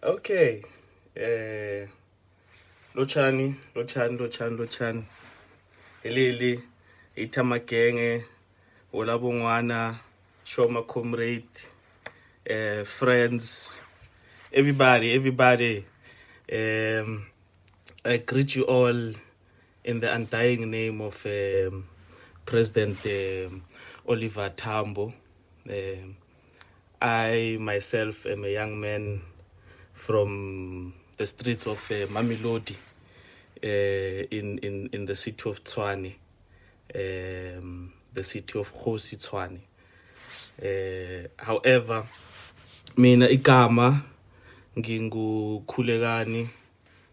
Okay. Lochani. Elili, Itamagenge, Olabongwana, Shoma Comrade, friends, everybody. I greet you all in the undying name of President Oliver Tambo. I myself am a young man from the streets of Mamelodi in the city of Tshwane, the city of Kgosi Tshwane. However, mina igama ngingu-Khulekani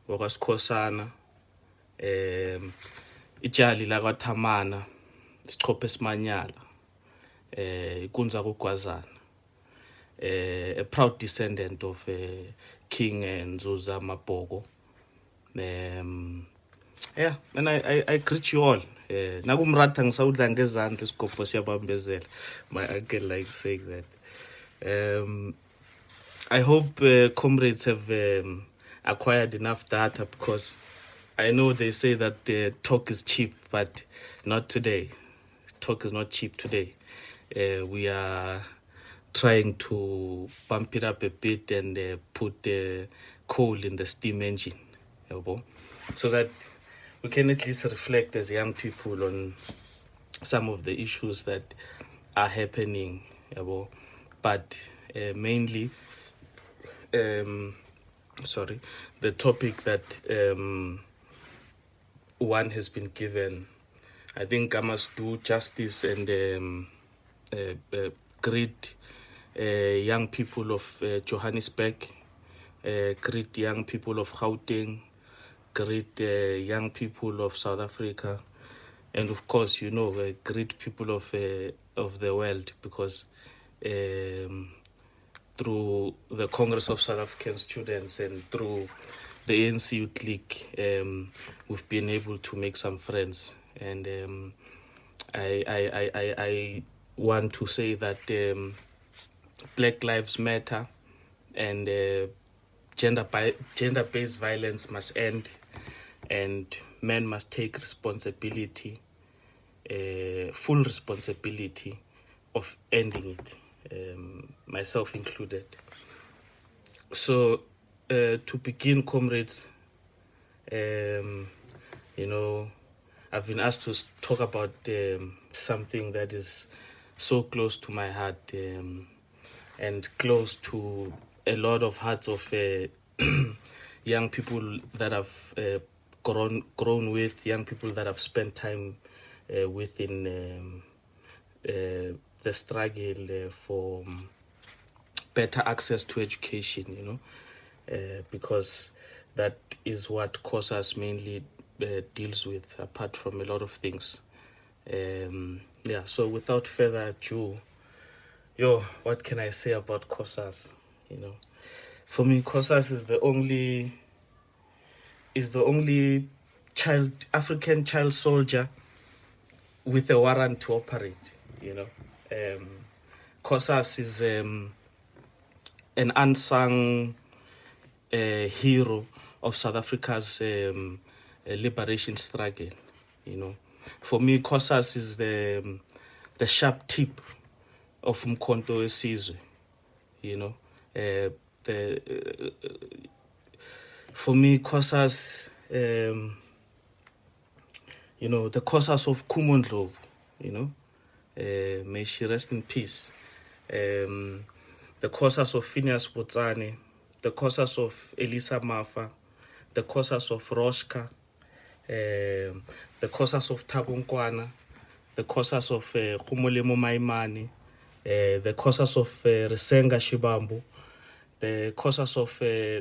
wakwaSkosana, ijali lakwaThamana, isichopho esimanyala, ikunza kugwazana. A proud descendant of King Nzuza Mabhoko. Yeah, and I greet you all. Nakumratha ngisawudla ngezandla isigobho siyabambezela. My uncle likes saying that. I hope comrades have acquired enough data, because I know they say that talk is cheap, but not today. Talk is not cheap today. We are trying to bump it up a bit and put coal in the steam engine, so that we can at least reflect as young people on some of the issues that are happening, but mainly, the topic that one has been given, I think I must do justice and greet young people of Johannesburg, greet young people of Gauteng, greet young people of South Africa, and of course, greet people of the world, because through the Congress of South African Students and through the ANC Youth League, we've been able to make some friends, and I want to say that Black Lives Matter and gender-based violence must end, and men must take responsibility, full responsibility of ending it, myself included. So to begin, comrades, I've been asked to talk about something that is so close to my heart, and close to a lot of hearts of young people that I've grown with, young people that I've spent time within the struggle for better access to education, because that is what COSAS mainly deals with, apart from a lot of things. So without further ado, what can I say about COSAS? For me, COSAS is the only African child soldier with a warrant to operate. COSAS is an unsung hero of South Africa's liberation struggle. For me, COSAS is the sharp tip of Umkhonto wesizwe. For me, COSAS, the COSAS of Kumondlovu, may she rest in peace. The COSAS of Phineas Botsane, the COSAS of Elisa Mafa, the COSAS of Roshka, the COSAS of Thabo Nkoana, the COSAS of Khumolemo Maimane, the COSAS of Risenga Shibambu, the COSAS of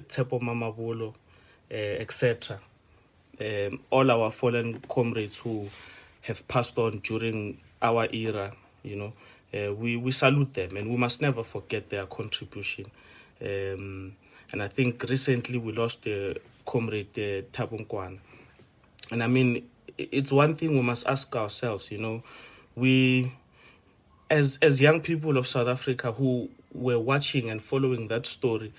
Tshepo Mamabulo, etc. All our fallen comrades who have passed on during our era, we salute them, and we must never forget their contribution. And I think recently we lost comrade Thabo Nkoana. And I mean, it's one thing we must ask ourselves, we, as young people of South Africa who were watching and following that story,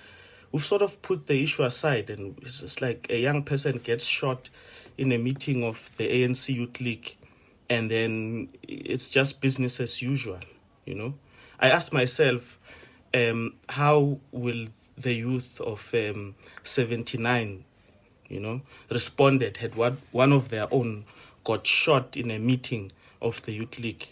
we've sort of put the issue aside, and it's just like a young person gets shot in a meeting of the ANC Youth League, and then it's just business as usual, you know. I asked myself, how will the youth of 79, you know, responded had one of their own got shot in a meeting of the Youth League?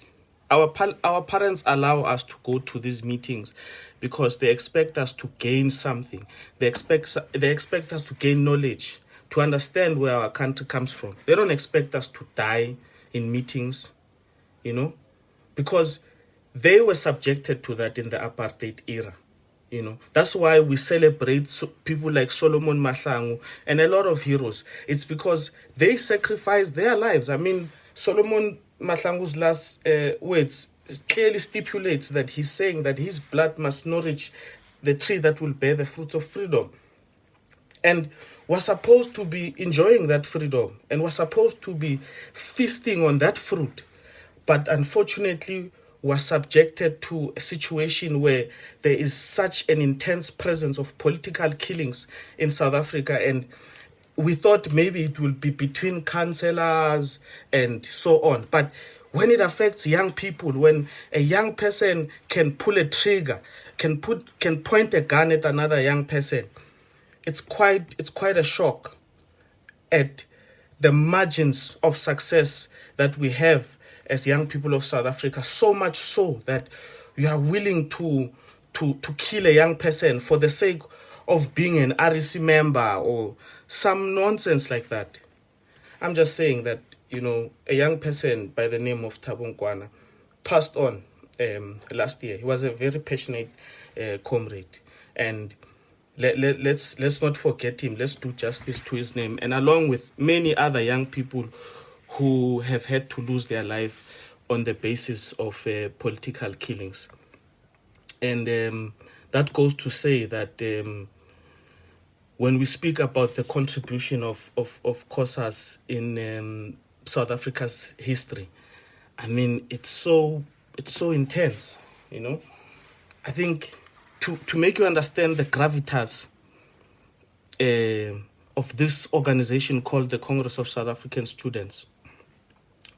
Our parents allow us to go to these meetings because they expect us to gain something. They expect us to gain knowledge, to understand where our country comes from. They don't expect us to die in meetings, you know, because they were subjected to that in the apartheid era. You know, that's why we celebrate people like Solomon Mahlangu and a lot of heroes. It's because they sacrificed their lives. I mean, Solomon Mahlangu's last words clearly stipulates that he's saying that his blood must nourish the tree that will bear the fruits of freedom. And we're supposed to be enjoying that freedom, and we're supposed to be feasting on that fruit. But unfortunately, we're subjected to a situation where there is such an intense presence of political killings in South Africa, and we thought maybe it will be between councillors and so on. But when it affects young people, when a young person can pull a trigger, can point a gun at another young person, it's quite a shock at the margins of success that we have as young people of South Africa, so much so that we are willing to kill a young person for the sake of being an REC member or some nonsense like that. I'm just saying that, you know, a young person by the name of Thabo Nkwana passed on last year. He was a very passionate comrade, and let's not forget him. Let's do justice to his name, and along with many other young people who have had to lose their life on the basis of political killings. And that goes to say that when we speak about the contribution of COSAS in South Africa's history, I mean, it's so intense, you know. I think to make you understand the gravitas of this organization called the Congress of South African Students,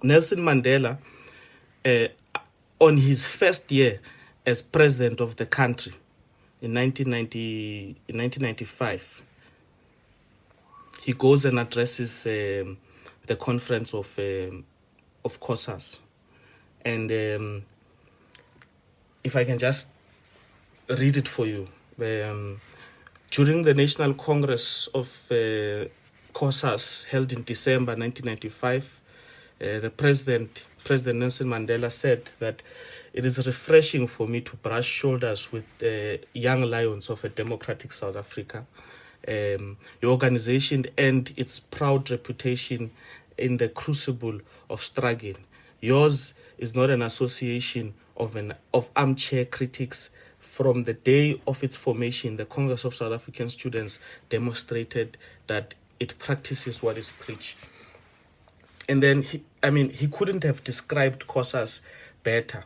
Nelson Mandela, on his first year as president of the country in 1995, he goes and addresses the conference of COSAS. And if I can just read it for you. During the National Congress of COSAS held in December 1995, the President Nelson Mandela said that it is refreshing for me to brush shoulders with the young lions of a democratic South Africa. Your organization earned its proud reputation in the crucible of struggle. Yours is not an association of armchair critics. From the day of its formation, the Congress of South African Students demonstrated that it practices what is preached. And then, he couldn't have described COSAS better.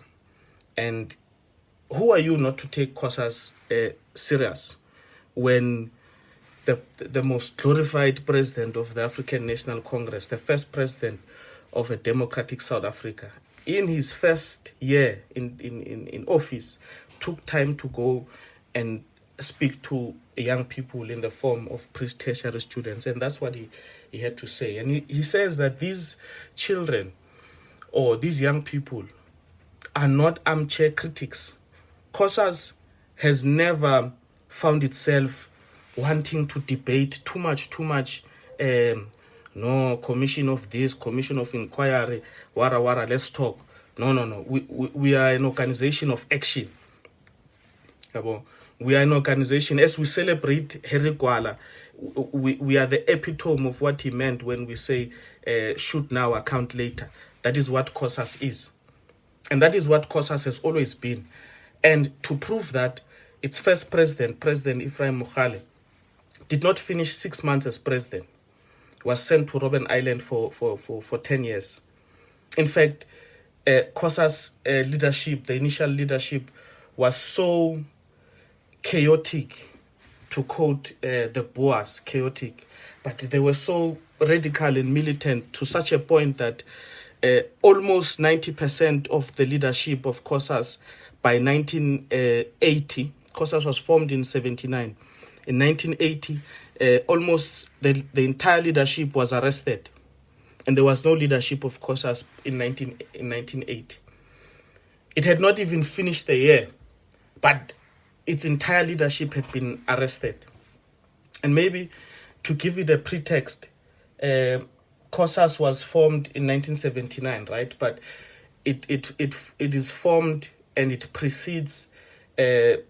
And who are you not to take COSAS serious when the most glorified president of the African National Congress, the first president of a democratic South Africa, in his first year in office, took time to go and speak to young people in the form of pre-tertiary students. And that's what he had to say. And he says that these children or these young people are not armchair critics. COSAS has never found itself wanting to debate too much, no, commission of this, commission of inquiry, wara, let's talk. No. We are an organization of action. We are an organization, as we celebrate Harry Gwala, we are the epitome of what he meant when we say shoot now, account later. That is what COSAS is. And that is what COSAS has always been. And to prove that, its first president, President Ephraim Mogale, did not finish 6 months as president, was sent to Robben Island for 10 years. In fact, COSAS leadership, the initial leadership, was so chaotic to quote the Boers, chaotic, but they were so radical and militant to such a point that almost 90% of the leadership of COSAS by 1980, COSAS was formed in 79. In 1980, almost the entire leadership was arrested, and there was no leadership of COSAS in 1980. It had not even finished the year, but its entire leadership had been arrested. And maybe to give it a pretext, COSAS was formed in 1979, right? But it is formed and it precedes the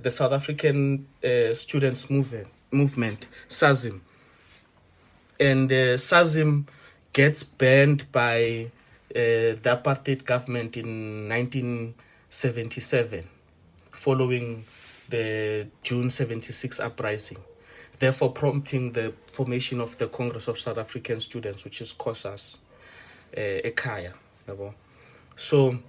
South African students movement, SASIM. And SASIM gets banned by the apartheid government in 1977, following the June 76 uprising, therefore prompting the formation of the Congress of South African Students, which is COSAS, ekhaya. So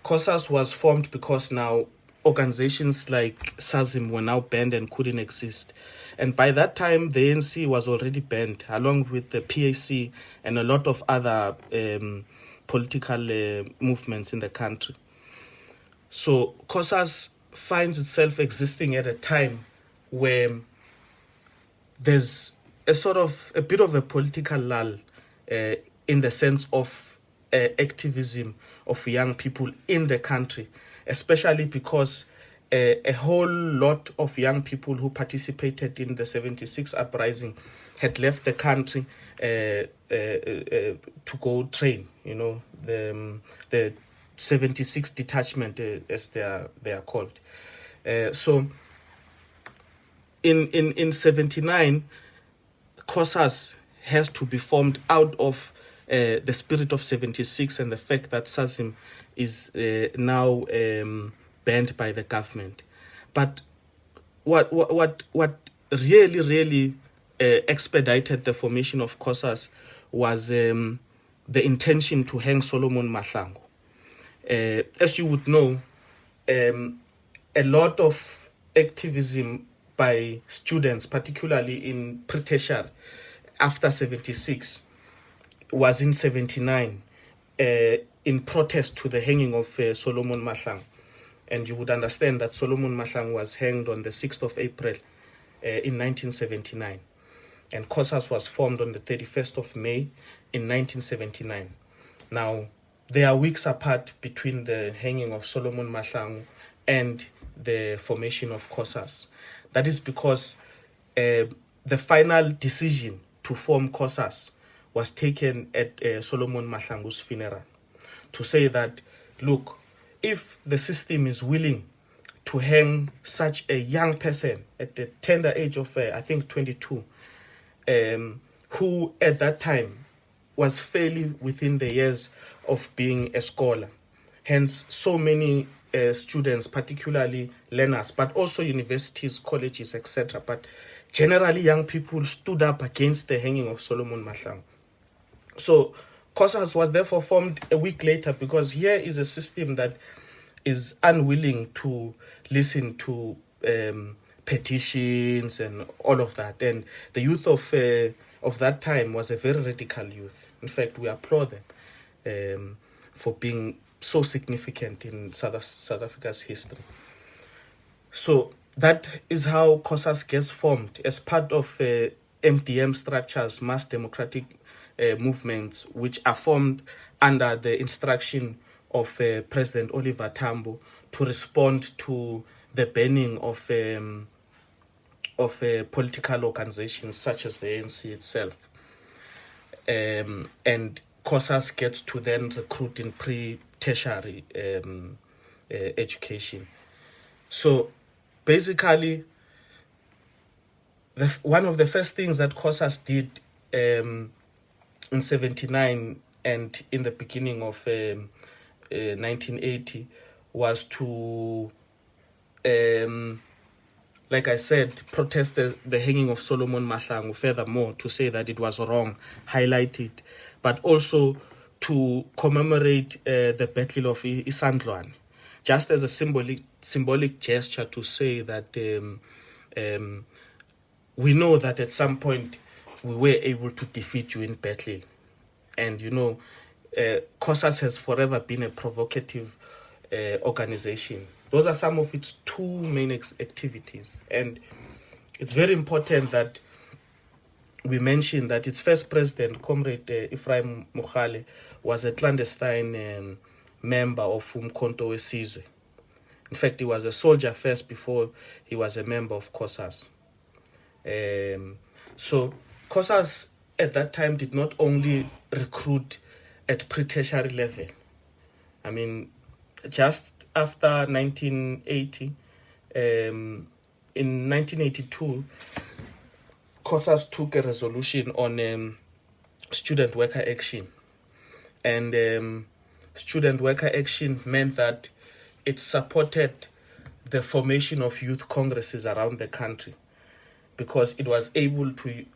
COSAS was formed because now organizations like SASIM were now banned and couldn't exist. And by that time, the ANC was already banned, along with the PAC and a lot of other political movements in the country. So COSAS finds itself existing at a time where there's a bit of a political lull in the sense of activism of young people in the country, especially because a whole lot of young people who participated in the 76 uprising had left the country to go train, the 76 detachment, as they are called. So in 79, COSAS has to be formed out of the spirit of 76 and the fact that SASIM is now banned by the government. But what really expedited the formation of COSAS was the intention to hang Solomon Mahlangu. As you would know, a lot of activism by students, particularly in pre-tertiary, after 76, was in 79, in protest to the hanging of Solomon Mahlangu. And you would understand that Solomon Mahlangu was hanged on the 6th of April in 1979. And COSAS was formed on the 31st of May in 1979. Now, they are weeks apart between the hanging of Solomon Mahlangu and the formation of COSAS. That is because the final decision to form COSAS was taken at Solomon Mahlangu's funeral, to say that, look, if the system is willing to hang such a young person at the tender age of, I think, 22, who at that time was fairly within the years of being a scholar. Hence, so many students, particularly learners, but also universities, colleges, etc., but generally young people stood up against the hanging of Solomon Mahlangu. So COSAS was therefore formed a week later, because here is a system that is unwilling to listen to petitions and all of that. And the youth of that time was a very radical youth. In fact, we applaud them for being so significant in South Africa's history. So that is how COSAS gets formed as part of MDM structures, mass democratic movements, which are formed under the instruction of President Oliver Tambo to respond to the banning of political organizations such as the ANC itself. And COSAS gets to then recruit in pre-tertiary education. So basically, one of the first things that COSAS did in 79 and in the beginning of 1980 was to, like I said, protest the hanging of Solomon Mahlangu, furthermore, to say that it was wrong, highlight it, but also to commemorate the Battle of Isandlwane, just as a symbolic gesture to say that we know that at some point we were able to defeat you in battle. And COSAS has forever been a provocative organization. Those are some of its two main activities. And it's very important that we mention that its first president, Comrade Ephraim Mogale, was a clandestine member of Umkhonto weSizwe. In fact, he was a soldier first before he was a member of COSAS. So COSAS at that time did not only recruit at pre-tertiary level. I mean, just after 1980, in 1982, COSAS took a resolution on student worker action. And student worker action meant that it supported the formation of youth congresses around the country, because it was able to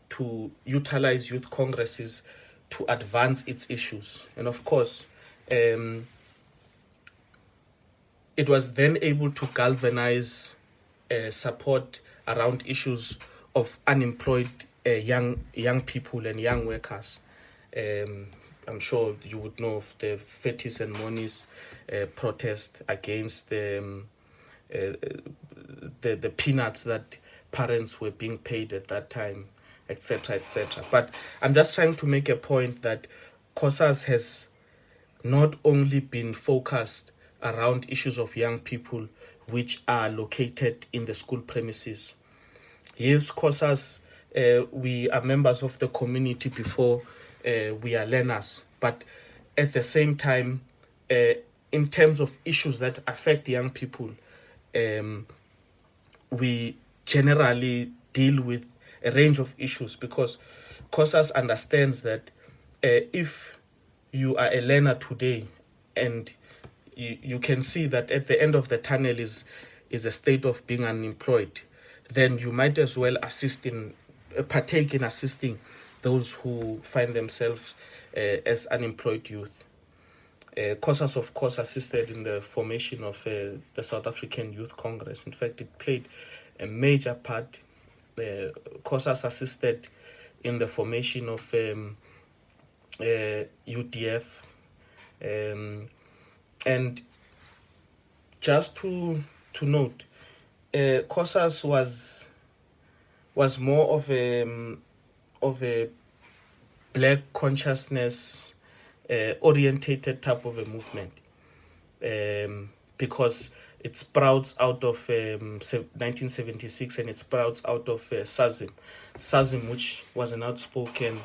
utilize youth congresses to advance its issues. And of course, it was then able to galvanize support around issues of unemployed young people and young workers. I'm sure you would know of the Fetis and Monis protest against the peanuts that parents were being paid at that time, etc., etc. But I'm just trying to make a point that COSAS has not only been focused around issues of young people which are located in the school premises. Yes, COSAS, we are members of the community before we are learners, but at the same time, in terms of issues that affect young people, we generally deal with a range of issues, because COSAS understands that if you are a learner today and you can see that at the end of the tunnel is a state of being unemployed, then you might as well partake in assisting those who find themselves as unemployed youth. COSAS, of course, assisted in the formation of the South African Youth Congress. In fact, it played a major part. COSAS assisted in the formation of UDF. And just to note, COSAS was more of a black consciousness orientated type of a movement, because it sprouts out of 1976, and it sprouts out of SASIM, which was an outspoken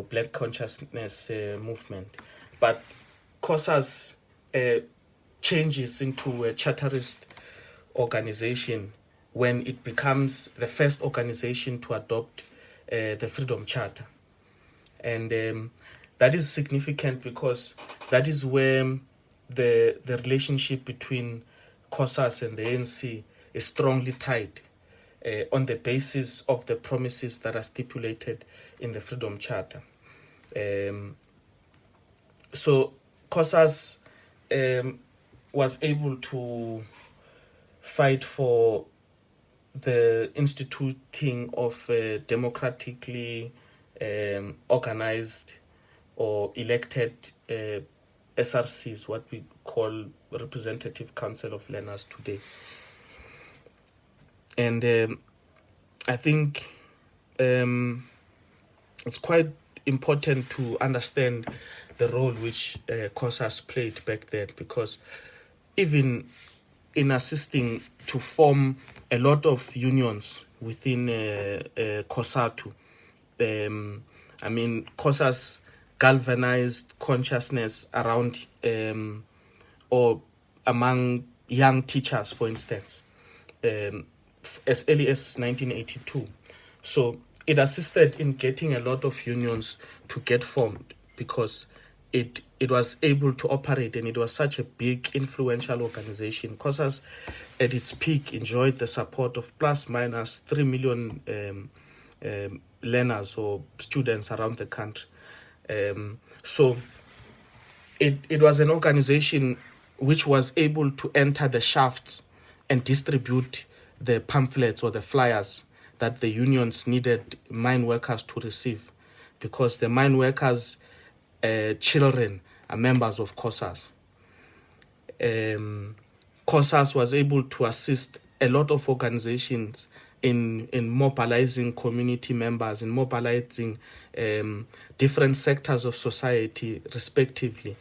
black consciousness movement. But COSAS changes into a charterist organization when it becomes the first organization to adopt the Freedom Charter. And that is significant, because that is where the relationship between COSAS and the ANC is strongly tied on the basis of the promises that are stipulated in the Freedom Charter. So COSAS was able to fight for the instituting of democratically organized or elected SRCs, what we call Representative Council of Learners today. And I think it's quite important to understand the role which COSAS played back then, because even in assisting to form a lot of unions within COSATU, COSAS galvanized consciousness around or among young teachers, for instance, as early as 1982. So it assisted in getting a lot of unions to get formed, because it was able to operate, and it was such a big, influential organization. COSAS, at its peak, enjoyed the support of plus minus 3 million learners or students around the country. So it was an organization which was able to enter the shafts and distribute the pamphlets or the flyers that the unions needed mine workers to receive, because the mine workers' children are members of COSAS. COSAS was able to assist a lot of organizations in mobilizing community members, in mobilizing different sectors of society respectively.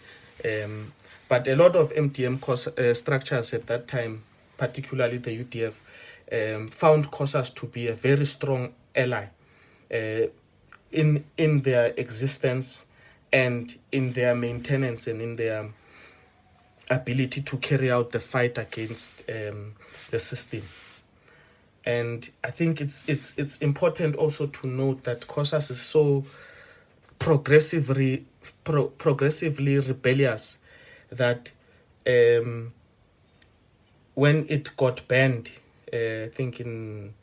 But a lot of MDM structures at that time, particularly the UDF, found COSAS to be a very strong ally in their existence and in their maintenance and in their ability to carry out the fight against the system. And I think it's important also to note that COSAS is so progressively rebellious that when it got banned, I think in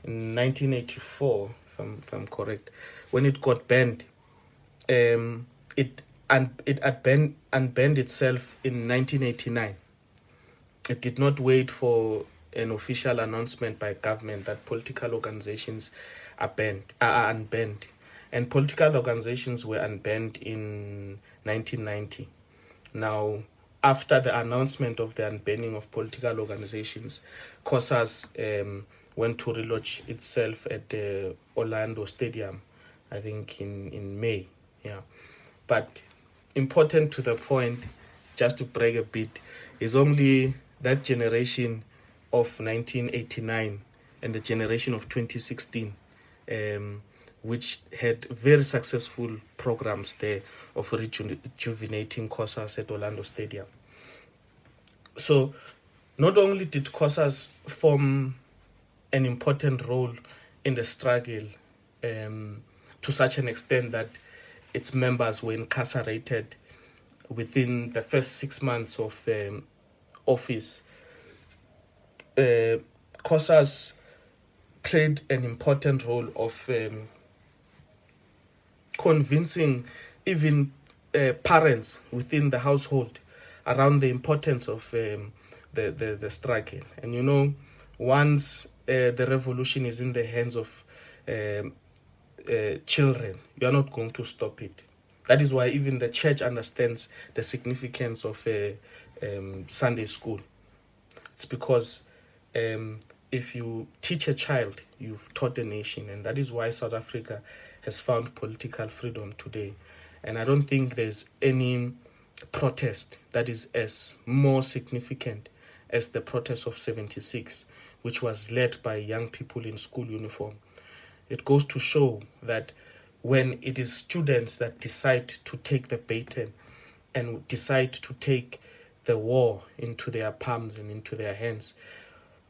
1984, if I'm correct, when it got banned, it unbanned itself in 1989. It did not wait for an official announcement by government that political organizations are unbanned. And political organizations were unbanned in 1990. Now, after the announcement of the unbanning of political organizations, COSAS went to relaunch itself at the Orlando Stadium, I think in May. Yeah, but important to the point, just to brag a bit, is only that generation of 1989 and the generation of 2016, which had very successful programs there of rejuvenating COSAS at Orlando Stadium. So not only did COSAS form an important role in the struggle to such an extent that its members were incarcerated within the first 6 months of office, COSAS played an important role of convincing even parents within the household around the importance of the struggle. And once the revolution is in the hands of children, you are not going to stop it. That is why even the church understands the significance of Sunday school. It's because if you teach a child, you've taught a nation, and that is why South Africa has found political freedom today. And I don't think there's any protest that is as more significant as the protest of 76, which was led by young people in school uniform. It goes to show that when it is students that decide to take the baton and decide to take the war into their palms and into their hands,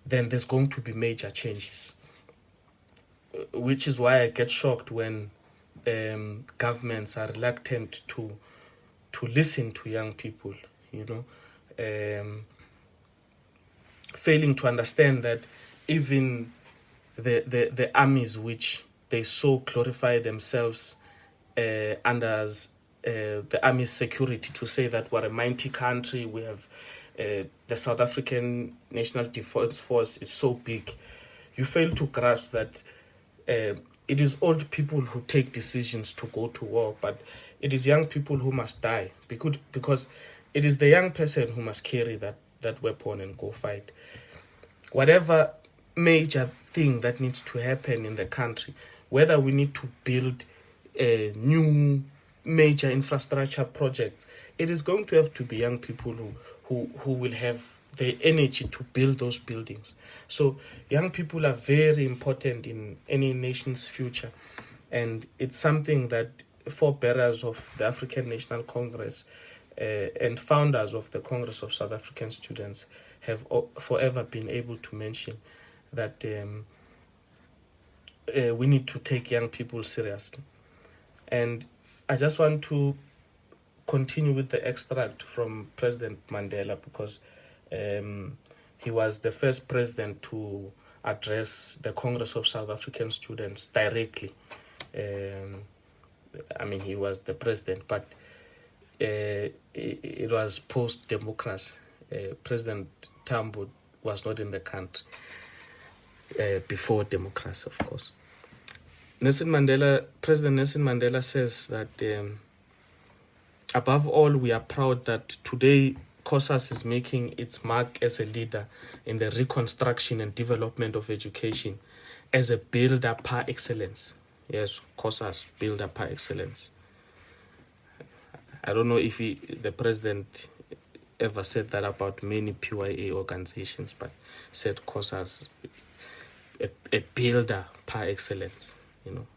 then there's going to be major changes. Which is why I get shocked when governments are reluctant to listen to young people, failing to understand that even the armies which they so glorify themselves under the army's security, to say that we're a mighty country, we have the South African National Defence Force is so big, you fail to grasp that it is old people who take decisions to go to war, but it is young people who must die, because it is the young person who must carry that weapon and go fight. Whatever major thing that needs to happen in the country, whether we need to build new major infrastructure projects, it is going to have to be young people who will have the energy to build those buildings. So young people are very important in any nation's future, and it's something that forebearers of the African National Congress and founders of the Congress of South African Students have forever been able to mention, that we need to take young people seriously. And I just want to continue with the extract from President Mandela, because he was the first president to address the Congress of South African Students directly. He was the president, but it was post-democracy. President Tambo was not in the country before democracy, of course. President Nelson Mandela says that above all, we are proud that today COSAS is making its mark as a leader in the reconstruction and development of education as a builder par excellence. Yes, COSAS, builder par excellence. I don't know if the president ever said that about many PYA organizations, but said COSAS, a builder par excellence, you know.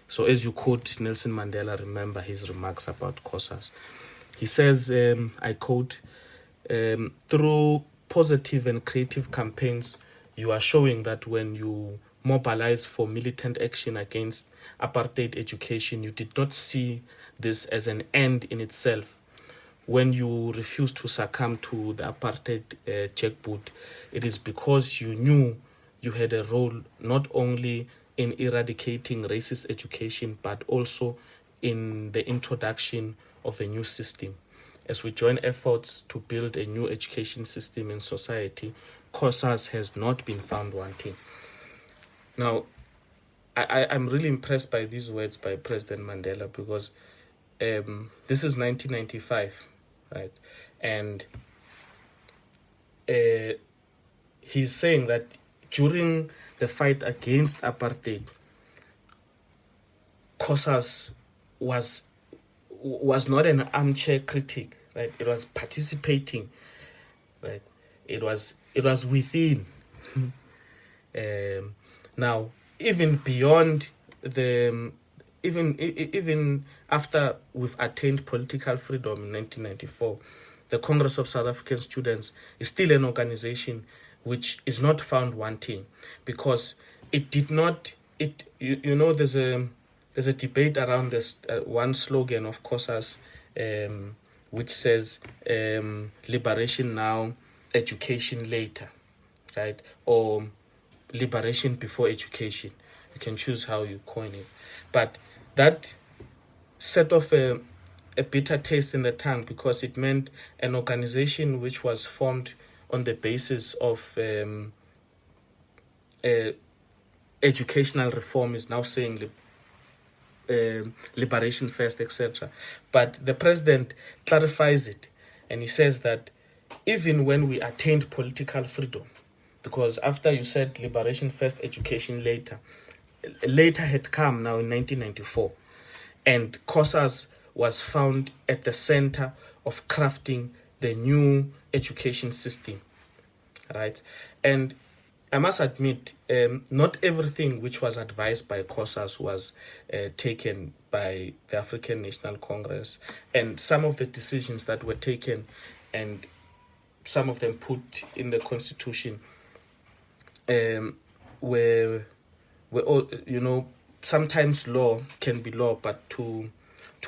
So as you quote Nelson Mandela, remember his remarks about COSAS. He says, I quote, through positive and creative campaigns, you are showing that when you mobilize for militant action against apartheid education, you did not see this as an end in itself. When you refused to succumb to the apartheid jackboot, it is because you knew you had a role not only in eradicating racist education, but also in the introduction of a new system. As we join efforts to build a new education system in society, COSAS has not been found wanting. Now, I'm really impressed by these words by President Mandela, because this is 1995, right? And he's saying that during the fight against apartheid, COSAS was not an armchair critic, right? It was participating, right? It was within. Now, even beyond even after we've attained political freedom in 1994, the Congress of South African Students is still an organization which is not found wanting, because it did not. There's a debate around this one slogan of COSAS, which says liberation now, education later, right? Or liberation before education. You can choose how you coin it. But that set off a bitter taste in the tongue, because it meant an organization which was formed on the basis of educational reform is now saying liberation first, etc. But the president clarifies it, and he says that even when we attained political freedom, because after you said liberation first, education later had come now in 1994, and COSAS was found at the center of crafting the new education system, right? And I must admit, not everything which was advised by COSAS was taken by the African National Congress, and some of the decisions that were taken and some of them put in the Constitution were all, sometimes law can be law, but to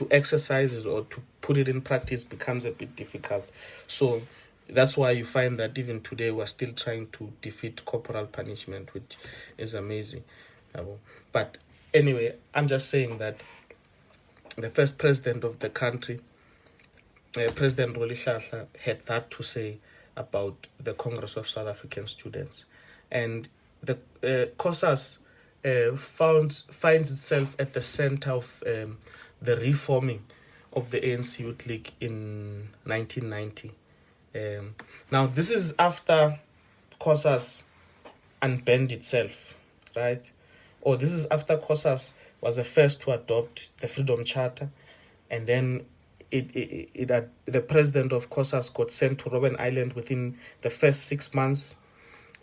exercise it or to put it in practice becomes a bit difficult. So that's why you find that even today we're still trying to defeat corporal punishment, which is amazing. But anyway, I'm just saying that the first president of the country, President Rolihlahla, had that to say about the Congress of South African Students. And the COSAS finds itself at the center of the reforming of the ANC Youth League in 1990. Now, this is after COSAS unbanned itself, right? Or this is after COSAS was the first to adopt the Freedom Charter, and then the president of COSAS got sent to Robben Island within the first 6 months.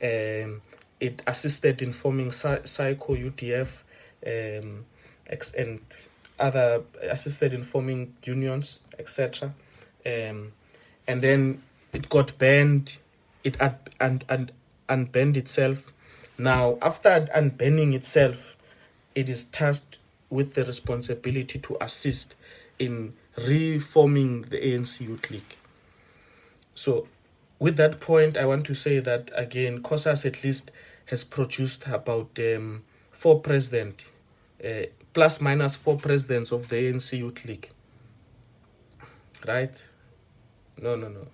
It assisted in forming PSYCO, UDF, and other assisted in forming unions, etc. And then it got banned. It unbanned itself. Now, after unbanning itself, it is tasked with the responsibility to assist in reforming the ANC Youth League. So, with that point, I want to say that, again, COSAS at least has produced about 4 presidents, plus minus 4 presidents of the ANC Youth League. right? No.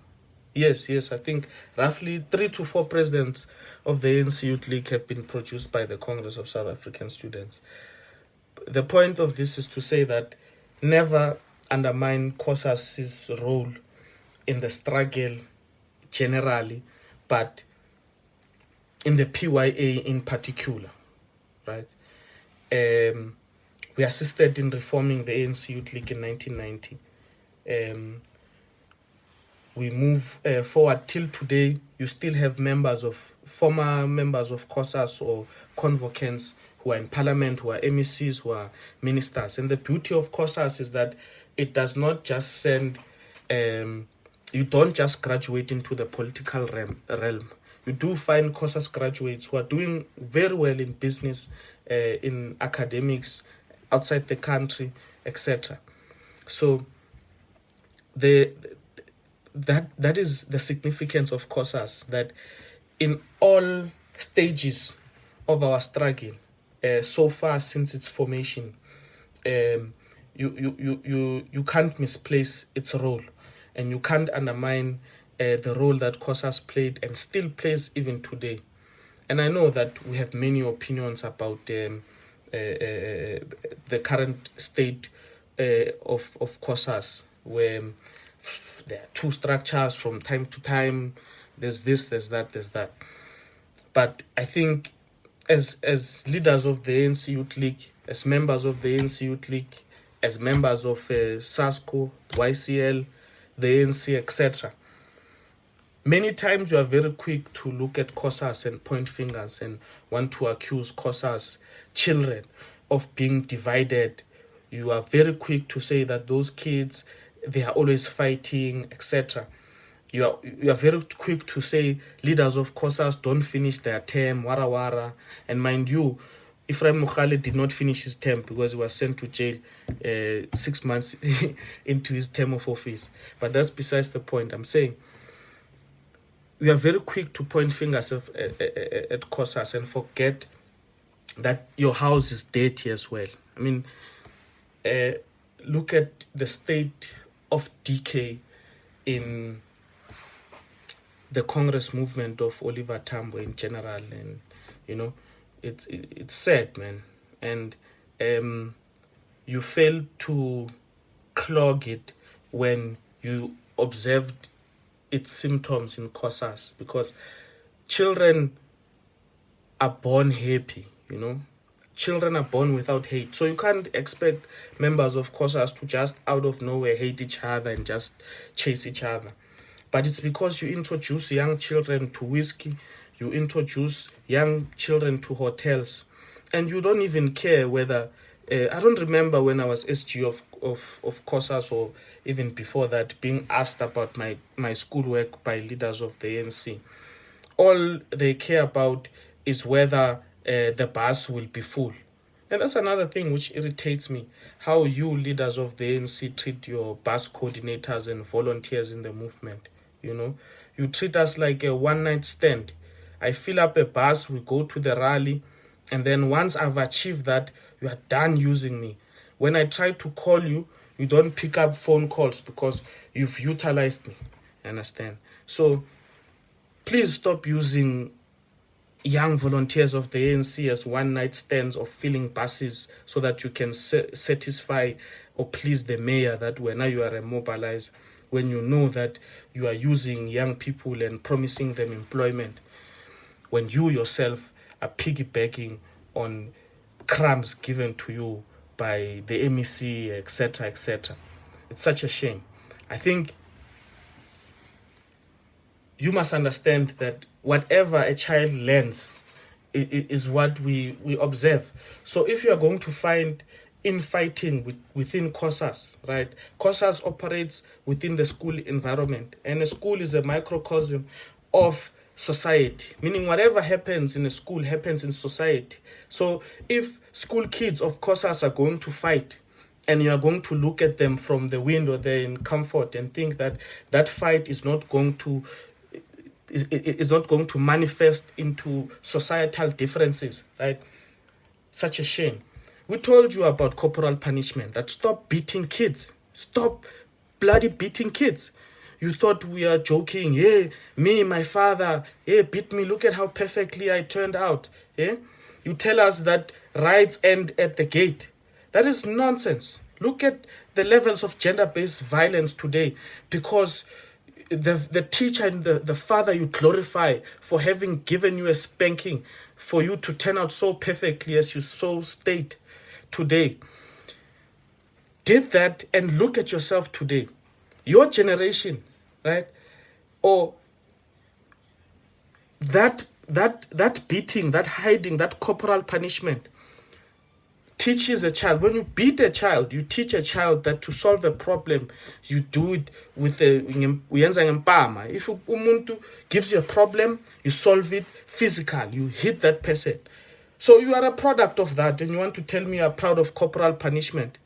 Yes, I think roughly 3 to 4 presidents of the ANC Youth League have been produced by the Congress of South African Students. The point of this is to say that never undermine COSAS's role in the struggle generally, but in the PYA in particular, right? We assisted in reforming the ANC Youth League in 1990. We move forward till today. You still have former members of COSAS or convocants who are in parliament, who are MECs, who are ministers. And the beauty of COSAS is that it does not just send, you don't just graduate into the political realm. You do find COSAS graduates who are doing very well in business, in academics, outside the country, etc. So that is the significance of COSAS, that in all stages of our struggle, so far since its formation, you can't misplace its role, and you can't undermine the role that COSAS played and still plays even today. And I know that we have many opinions about the current state of COSAS, where there are two structures from time to time. There's this, there's that. But I think as leaders of the ANC Youth League, as members of the ANC Youth League, as members of SASCO, YCL, the ANC, etc., many times you are very quick to look at COSAS and point fingers and want to accuse COSAS children of being divided. You are very quick to say that those kids, they are always fighting, etc. You are very quick to say leaders of COSAS don't finish their term, wara. And mind you, Ephraim Mukhale did not finish his term because he was sent to jail 6 months into his term of office. But that's besides the point. I'm saying we are very quick to point fingers at COSAS and forget that your house is dirty as well. I mean, look at the state of decay in the Congress movement of Oliver Tambo in general, and it's sad, man. And you fail to clog it when you observed its symptoms in COSAS, because children are born happy, Children are born without hate. So you can't expect members of COSAS to just out of nowhere hate each other and just chase each other. But it's because you introduce young children to whiskey, you introduce young children to hotels, and you don't even care whether... I don't remember when I was SG of COSAS, or even before that, being asked about my schoolwork by leaders of the ANC. All they care about is whether the bus will be full. And that's another thing which irritates me, how you leaders of the ANC treat your bus coordinators and volunteers in the movement. You treat us like a one-night stand. I fill up a bus, we go to the rally, and then once I've achieved that, you are done using me. When I try to call you, you don't pick up phone calls because you've utilized me. Understand? So please stop using young volunteers of the ANC as one-night stands of filling buses so that you can satisfy or please the mayor that now you are a mobilizer, when you know that you are using young people and promising them employment, when you yourself are piggybacking on crumbs given to you by the MEC, etc., etc. It's such a shame. I think you must understand that whatever a child learns is what we observe. So if you are going to find infighting within COSAS, right? COSAS operates within the school environment, and a school is a microcosm of society, meaning whatever happens in a school happens in society. So if school kids of COSAS are going to fight, and you are going to look at them from the window there in comfort and think that that fight is not going to manifest into societal differences, right? Such a shame. We told you about corporal punishment, that stop beating kids, stop bloody beating kids. You thought we are joking. Yeah, me, my father, yeah, beat me. Look at how perfectly I turned out. Yeah, you tell us that rights end at the gate. That is nonsense. Look at the levels of gender-based violence today, because the teacher and the father you glorify for having given you a spanking, for you to turn out so perfectly as you so state today, did that. And look at yourself today, your generation, right? Or that beating, that hiding, that corporal punishment teaches a child. When you beat a child, you teach a child that to solve a problem, you do it with uyenza ngempama. If umuntu gives you a problem, you solve it physical, you hit that person. So you are a product of that, and you want to tell me you are proud of corporal punishment.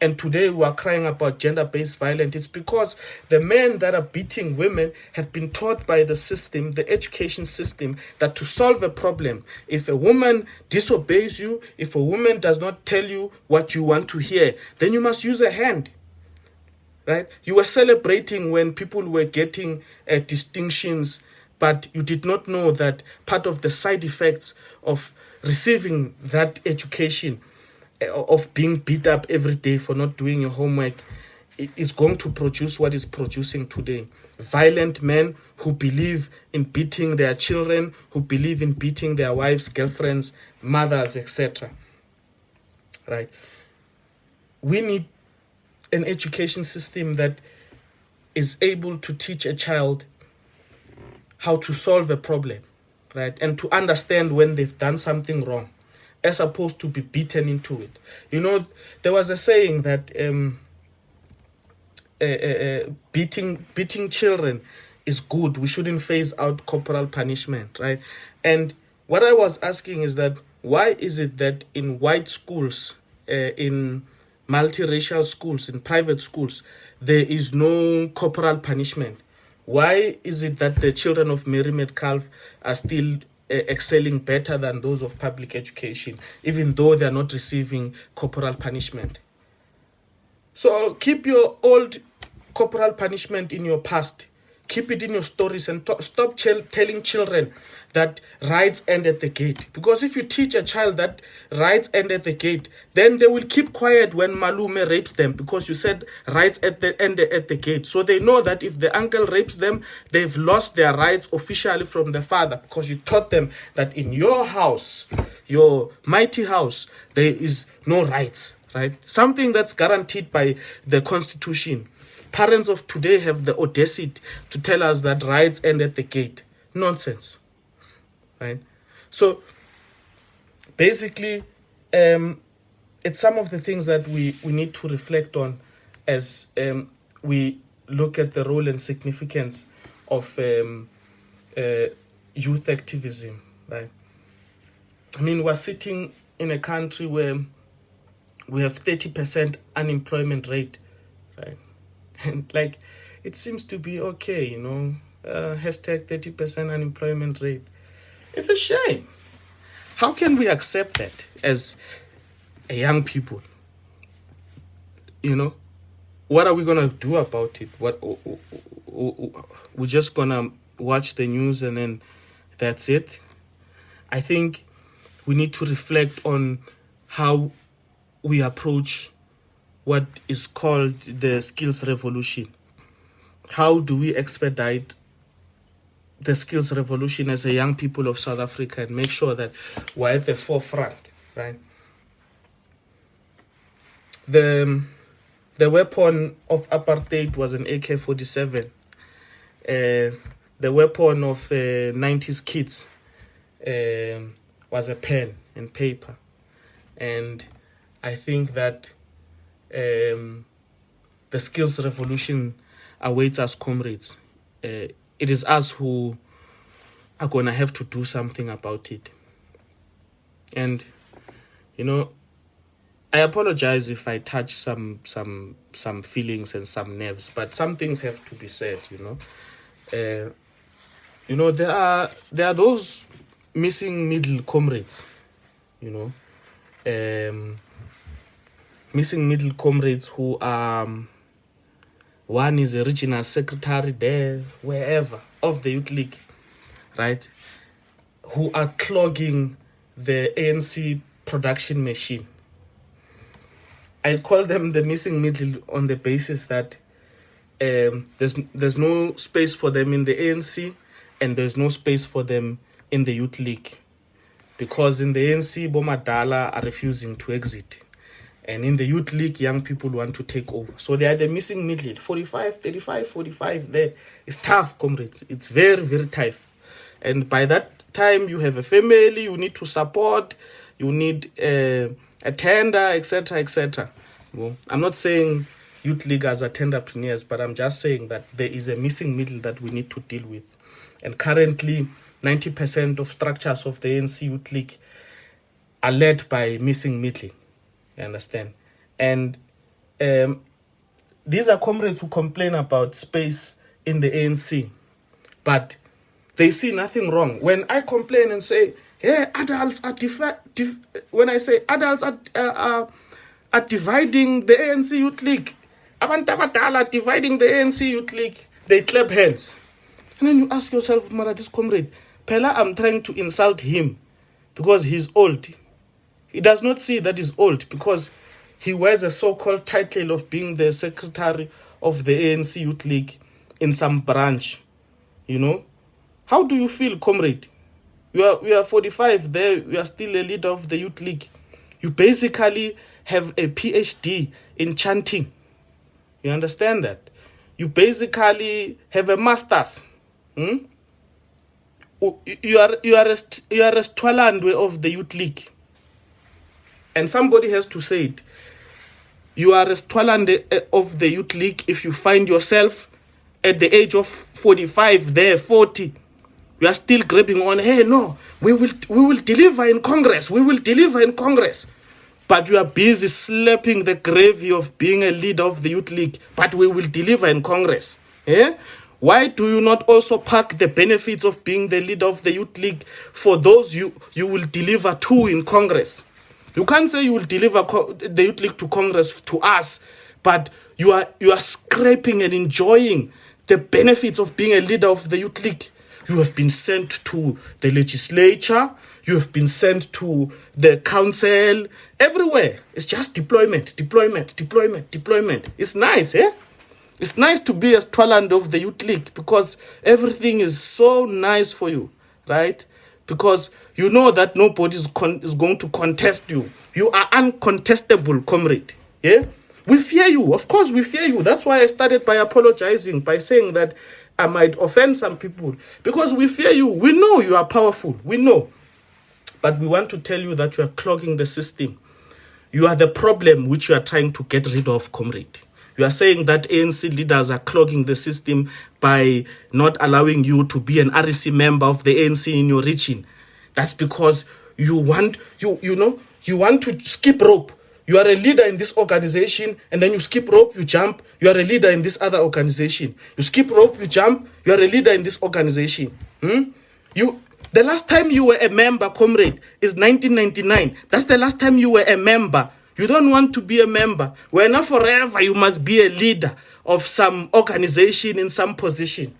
And today we are crying about gender-based violence. It's because the men that are beating women have been taught by the system, the education system, that to solve a problem, if a woman disobeys you, if a woman does not tell you what you want to hear, then you must use a hand. Right? You were celebrating when people were getting distinctions, but you did not know that part of the side effects of receiving that education, of being beat up every day for not doing your homework, is going to produce what is producing today. Violent men who believe in beating their children, who believe in beating their wives, girlfriends, mothers, etc. Right? We need an education system that is able to teach a child how to solve a problem, right? And to understand when they've done something wrong, as opposed to be beaten into it. You know, there was a saying that beating children is good. We shouldn't phase out corporal punishment, right? And what I was asking is that, why is it that in white schools, in multiracial schools, in private schools, there is no corporal punishment? Why is it that the children of Mary Metcalf are still excelling better than those of public education, even though they are not receiving corporal punishment? So keep your old corporal punishment in your past. Keep it in your stories, and stop telling children that rights end at the gate. Because if you teach a child that rights end at the gate, then they will keep quiet when Malume rapes them, because you said rights end at the gate. So they know that if the uncle rapes them, they've lost their rights officially from the father, because you taught them that in your house, your mighty house, there is no rights, right? Something that's guaranteed by the Constitution. Parents of today have the audacity to tell us that rights end at the gate. Nonsense, right? So basically, it's some of the things that we need to reflect on as we look at the role and significance of youth activism, right? I mean, we're sitting in a country where we have 30% unemployment rate, right? And like, it seems to be okay, you know, hashtag 30% unemployment rate. It's a shame. How can we accept that as a young people? You know, what are we going to do about it? We're just going to watch the news and then that's it? I think we need to reflect on how we approach what is called the skills revolution. How do we expedite the skills revolution as a young people of South Africa and make sure that we're at the forefront, right? The weapon of apartheid was an AK-47. The weapon of 90s kids was a pen and paper. And I think that the skills revolution awaits us, comrades. It is us who are going to have to do something about it. And, you know, I apologize if I touch some feelings and some nerves, but some things have to be said, you know. You know, there are those missing middle comrades, you know. Missing middle comrades who are one is a regional secretary there, wherever, of the Youth League, right, who are clogging the ANC production machine. I call them the missing middle on the basis that there's no space for them in the ANC and there's no space for them in the Youth League. Because in the ANC, Bomadala are refusing to exit. And in the Youth League, young people want to take over. So they are the missing middle. 45, 35, 45 there. It's tough, comrades. It's very, very tough. And by that time, you have a family, you need to support, you need a tender, etc., etc. Well, I'm not saying Youth Leaguers are tenderpreneurs, but I'm just saying that there is a missing middle that we need to deal with. And currently, 90% of structures of the ANC Youth League are led by missing middle. You understand? And these are comrades who complain about space in the ANC, but they see nothing wrong. When I complain and say, hey, adults are when I say adults are dividing the ANC Youth League, abantu abadala are dividing the ANC Youth League, they clap hands. And then you ask yourself, Mara, this comrade, Pella, I'm trying to insult him because he's old. He does not see that he's old because he wears a so-called title of being the secretary of the ANC Youth League in some branch. You know? How do you feel, comrade? You are 45 there, you are still a leader of the Youth League. You basically have a PhD in chanting. You understand that? You basically have a master's. You are a Stwalandwe of the Youth League. And somebody has to say it. You are a Stwalande of the Youth League if you find yourself at the age of 45 there, 40. You are still grabbing on, hey, no, we will deliver in Congress. We will deliver in Congress. But you are busy slapping the gravy of being a leader of the Youth League. But we will deliver in Congress. Eh? Why do you not also pack the benefits of being the leader of the Youth League for those you will deliver to in Congress? You can't say you will deliver the Youth League to Congress to us, but you are scraping and enjoying the benefits of being a leader of the Youth League. You have been sent to the legislature, you have been sent to the council, everywhere. It's just deployment. It's nice, eh? It's nice to be a Stwaland of the Youth League because everything is so nice for you, right? Because you know that nobody is going to contest you. You are uncontestable, comrade. Yeah? We fear you. Of course, we fear you. That's why I started by apologizing, by saying that I might offend some people. Because we fear you. We know you are powerful. We know. But we want to tell you that you are clogging the system. You are the problem which you are trying to get rid of, comrade. You are saying that ANC leaders are clogging the system by not allowing you to be an REC member of the ANC in your region. That's because you want to skip rope. You are a leader in this organization, and then you skip rope, you jump. You are a leader in this other organization. You skip rope, you jump. You are a leader in this organization. The last time you were a member, comrade, is 1999. That's the last time you were a member. You don't want to be a member. Well, not forever you must be a leader of some organization in some position.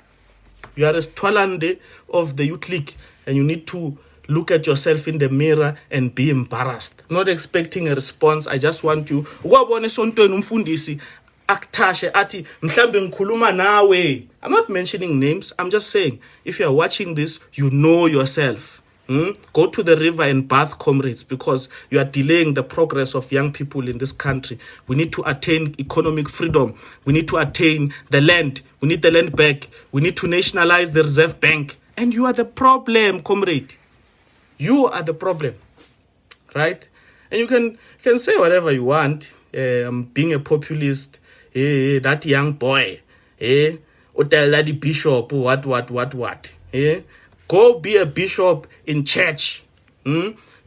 You are a Stwalande of the Youth League, and you need to look at yourself in the mirror and be embarrassed. Not expecting a response. I just want you. I'm not mentioning names. I'm just saying, if you are watching this, you know yourself. Go to the river and bath, comrades, because you are delaying the progress of young people in this country. We need to attain economic freedom. We need to attain the land. We need the land back. We need to nationalize the Reserve Bank. And you are the problem, comrade. You are the problem, right? And you can say whatever you want. Being a populist, that young boy, or tell that the bishop, what. Go be a bishop in church.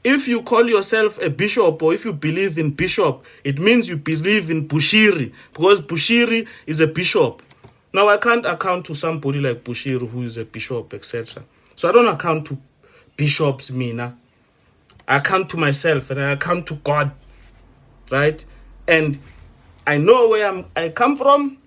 If you call yourself a bishop or if you believe in bishop, it means you believe in Bushiri, because Bushiri is a bishop. Now, I can't account to somebody like Bushiri who is a bishop, etc. So I don't account to bishops, Mina. I account to myself and I account to God, right? And I know where I come from,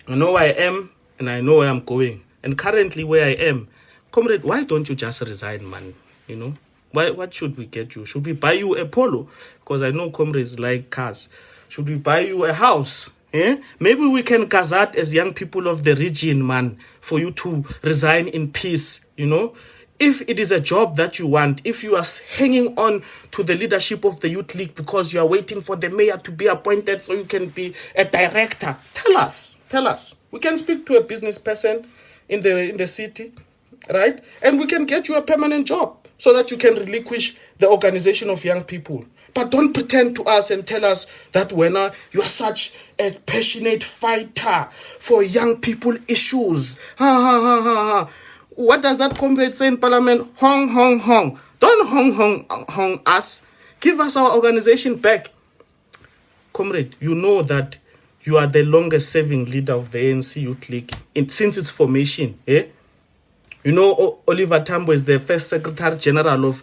I know where I am and I know where I'm going. And currently where I am, comrade, why don't you just resign, man? You know? What should we get you? Should we buy you a polo? Because I know comrades like cars. Should we buy you a house? Eh? Maybe we can gazette as young people of the region, man, for you to resign in peace, you know? If it is a job that you want, if you are hanging on to the leadership of the Youth League because you are waiting for the mayor to be appointed so you can be a director, tell us. Tell us. We can speak to a business person in the city, right? And we can get you a permanent job so that you can relinquish the organization of young people. But don't pretend to us and tell us that when you are such a passionate fighter for young people issues. Ha ha ha ha ha. What does that comrade say in Parliament? Hong, hong, hong. Don't hong, hong, hong us. Give us our organization back. Comrade, you know that you are the longest serving leader of the ANC Youth League since its formation. Eh? You know, Oliver Tambo is the first Secretary General of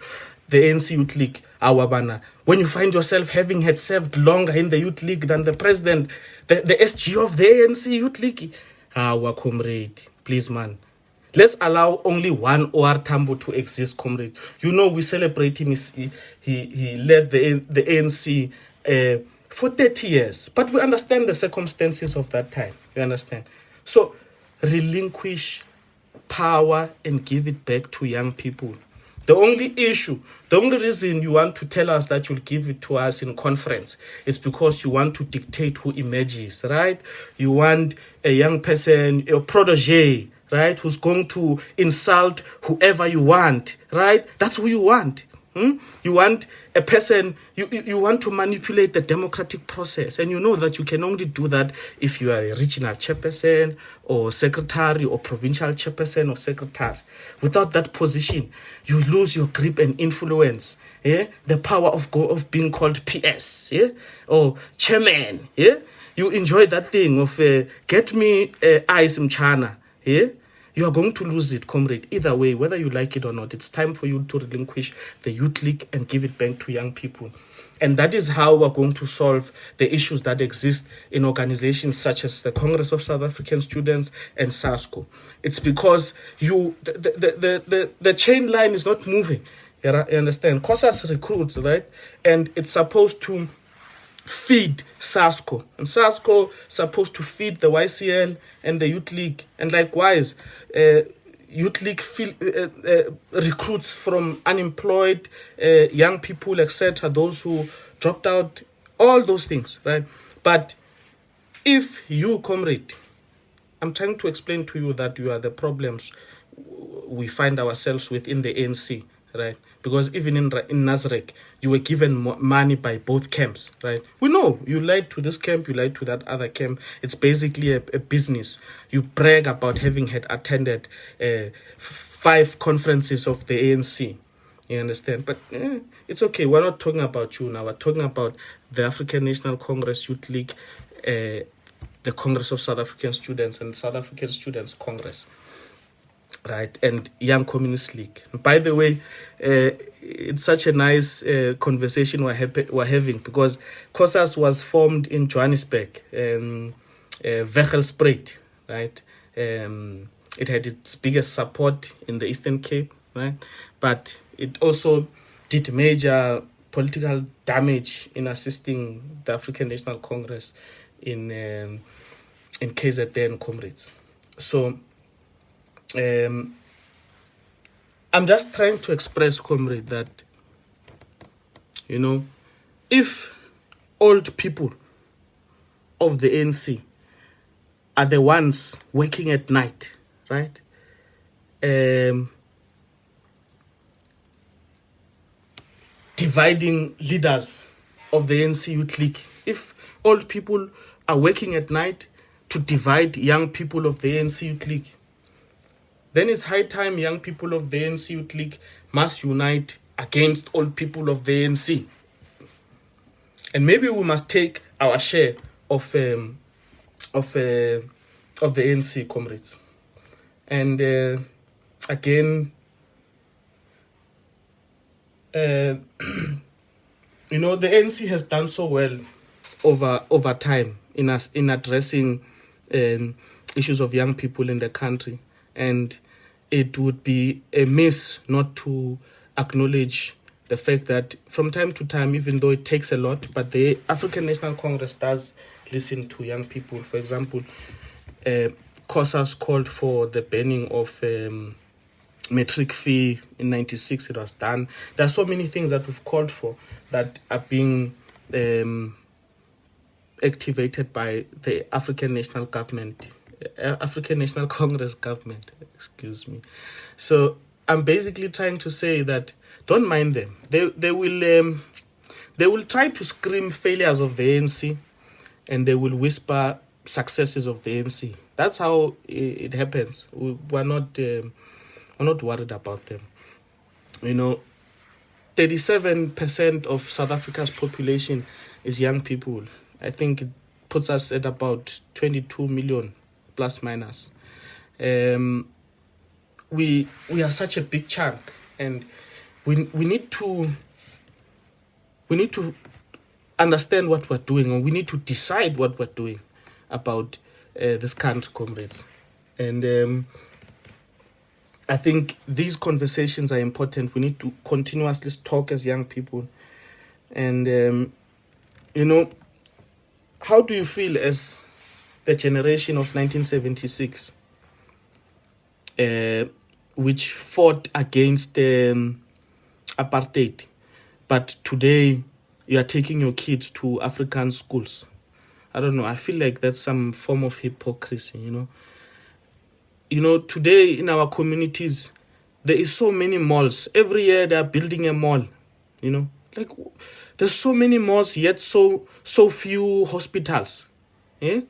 the ANC Youth League. Awabana. When you find yourself having had served longer in the Youth League than the president, the SG of the ANC Youth League. Our comrade, please, man. Let's allow only one OR Tambo to exist, comrade. You know, we celebrate him. He led the ANC for 30 years. But we understand the circumstances of that time. You understand? So, relinquish power and give it back to young people. The only issue, the only reason you want to tell us that you'll give it to us in conference is because you want to dictate who emerges, right? You want a young person, a protege, right, who's going to insult whoever you want, right? That's who you want. You want a person, you want to manipulate the democratic process. And you know that you can only do that if you are a regional chairperson or secretary or provincial chairperson or secretary. Without that position, you lose your grip and influence. Yeah? The power of being called PS, yeah? Or chairman. Yeah? You enjoy that thing of get me eyes mchana. Yeah? You are going to lose it, comrade. Either way, whether you like it or not, it's time for you to relinquish the Youth League and give it back to young people. And that is how we're going to solve the issues that exist in organizations such as the Congress of South African Students and SASCO. It's because the chain line is not moving. You understand? COSAS recruits, right? And it's supposed to feed SASCO, and SASCO supposed to feed the YCL and the Youth League, and likewise Youth League recruits from unemployed young people, etc., those who dropped out, all those things, right? But if you, comrade, I'm trying to explain to you that you are the problems we find ourselves within the ANC, right? Because even in Nasrec, you were given money by both camps, right? We know you lied to this camp, you lied to that other camp. It's basically a business. You brag about having had attended 5 conferences of the ANC. You understand? But it's okay. We're not talking about you now. We're talking about the African National Congress Youth League, the Congress of South African Students, and South African Students Congress. Right, and Young Communist League. By the way, it's such a nice conversation we're having, because COSAS was formed in Johannesburg, Wegelspreid, right? It had its biggest support in the Eastern Cape, right? But it also did major political damage in assisting the African National Congress in KZN, comrades. So I'm just trying to express, comrade, that, you know, if old people of the ANC are the ones working at night, right? Dividing leaders of the ANC Youth League. If old people are working at night to divide young people of the ANC Youth League, then it's high time young people of the ANC Youth League must unite against old people of the ANC. And maybe we must take our share of the ANC, comrades. And again, you know, the ANC has done so well over time in addressing issues of young people in the country. And it would be a miss not to acknowledge the fact that from time to time, even though it takes a lot, but the African National Congress does listen to young people. For example, COSAS called for the banning of metric fee in 96. It was done. There are so many things that we've called for that are being activated by the African National Government, African National Congress government, excuse me. So I'm basically trying to say that don't mind them. They will try to scream failures of the ANC, and they will whisper successes of the ANC. That's how it happens. We're not worried about them. 37% of South Africa's population is young people. I think it puts us at about 22 million plus minus. We are such a big chunk, and we need to understand what we're doing, and we need to decide what we're doing about this country, comrades. And I think these conversations are important. We need to continuously talk as young people. And how do you feel as the generation of 1976, which fought against apartheid, but today you are taking your kids to African schools? I don't know. I feel like that's some form of hypocrisy, Today in our communities, there is so many malls. Every year they are building a mall, Like, there's so many malls, yet so few hospitals. Eh?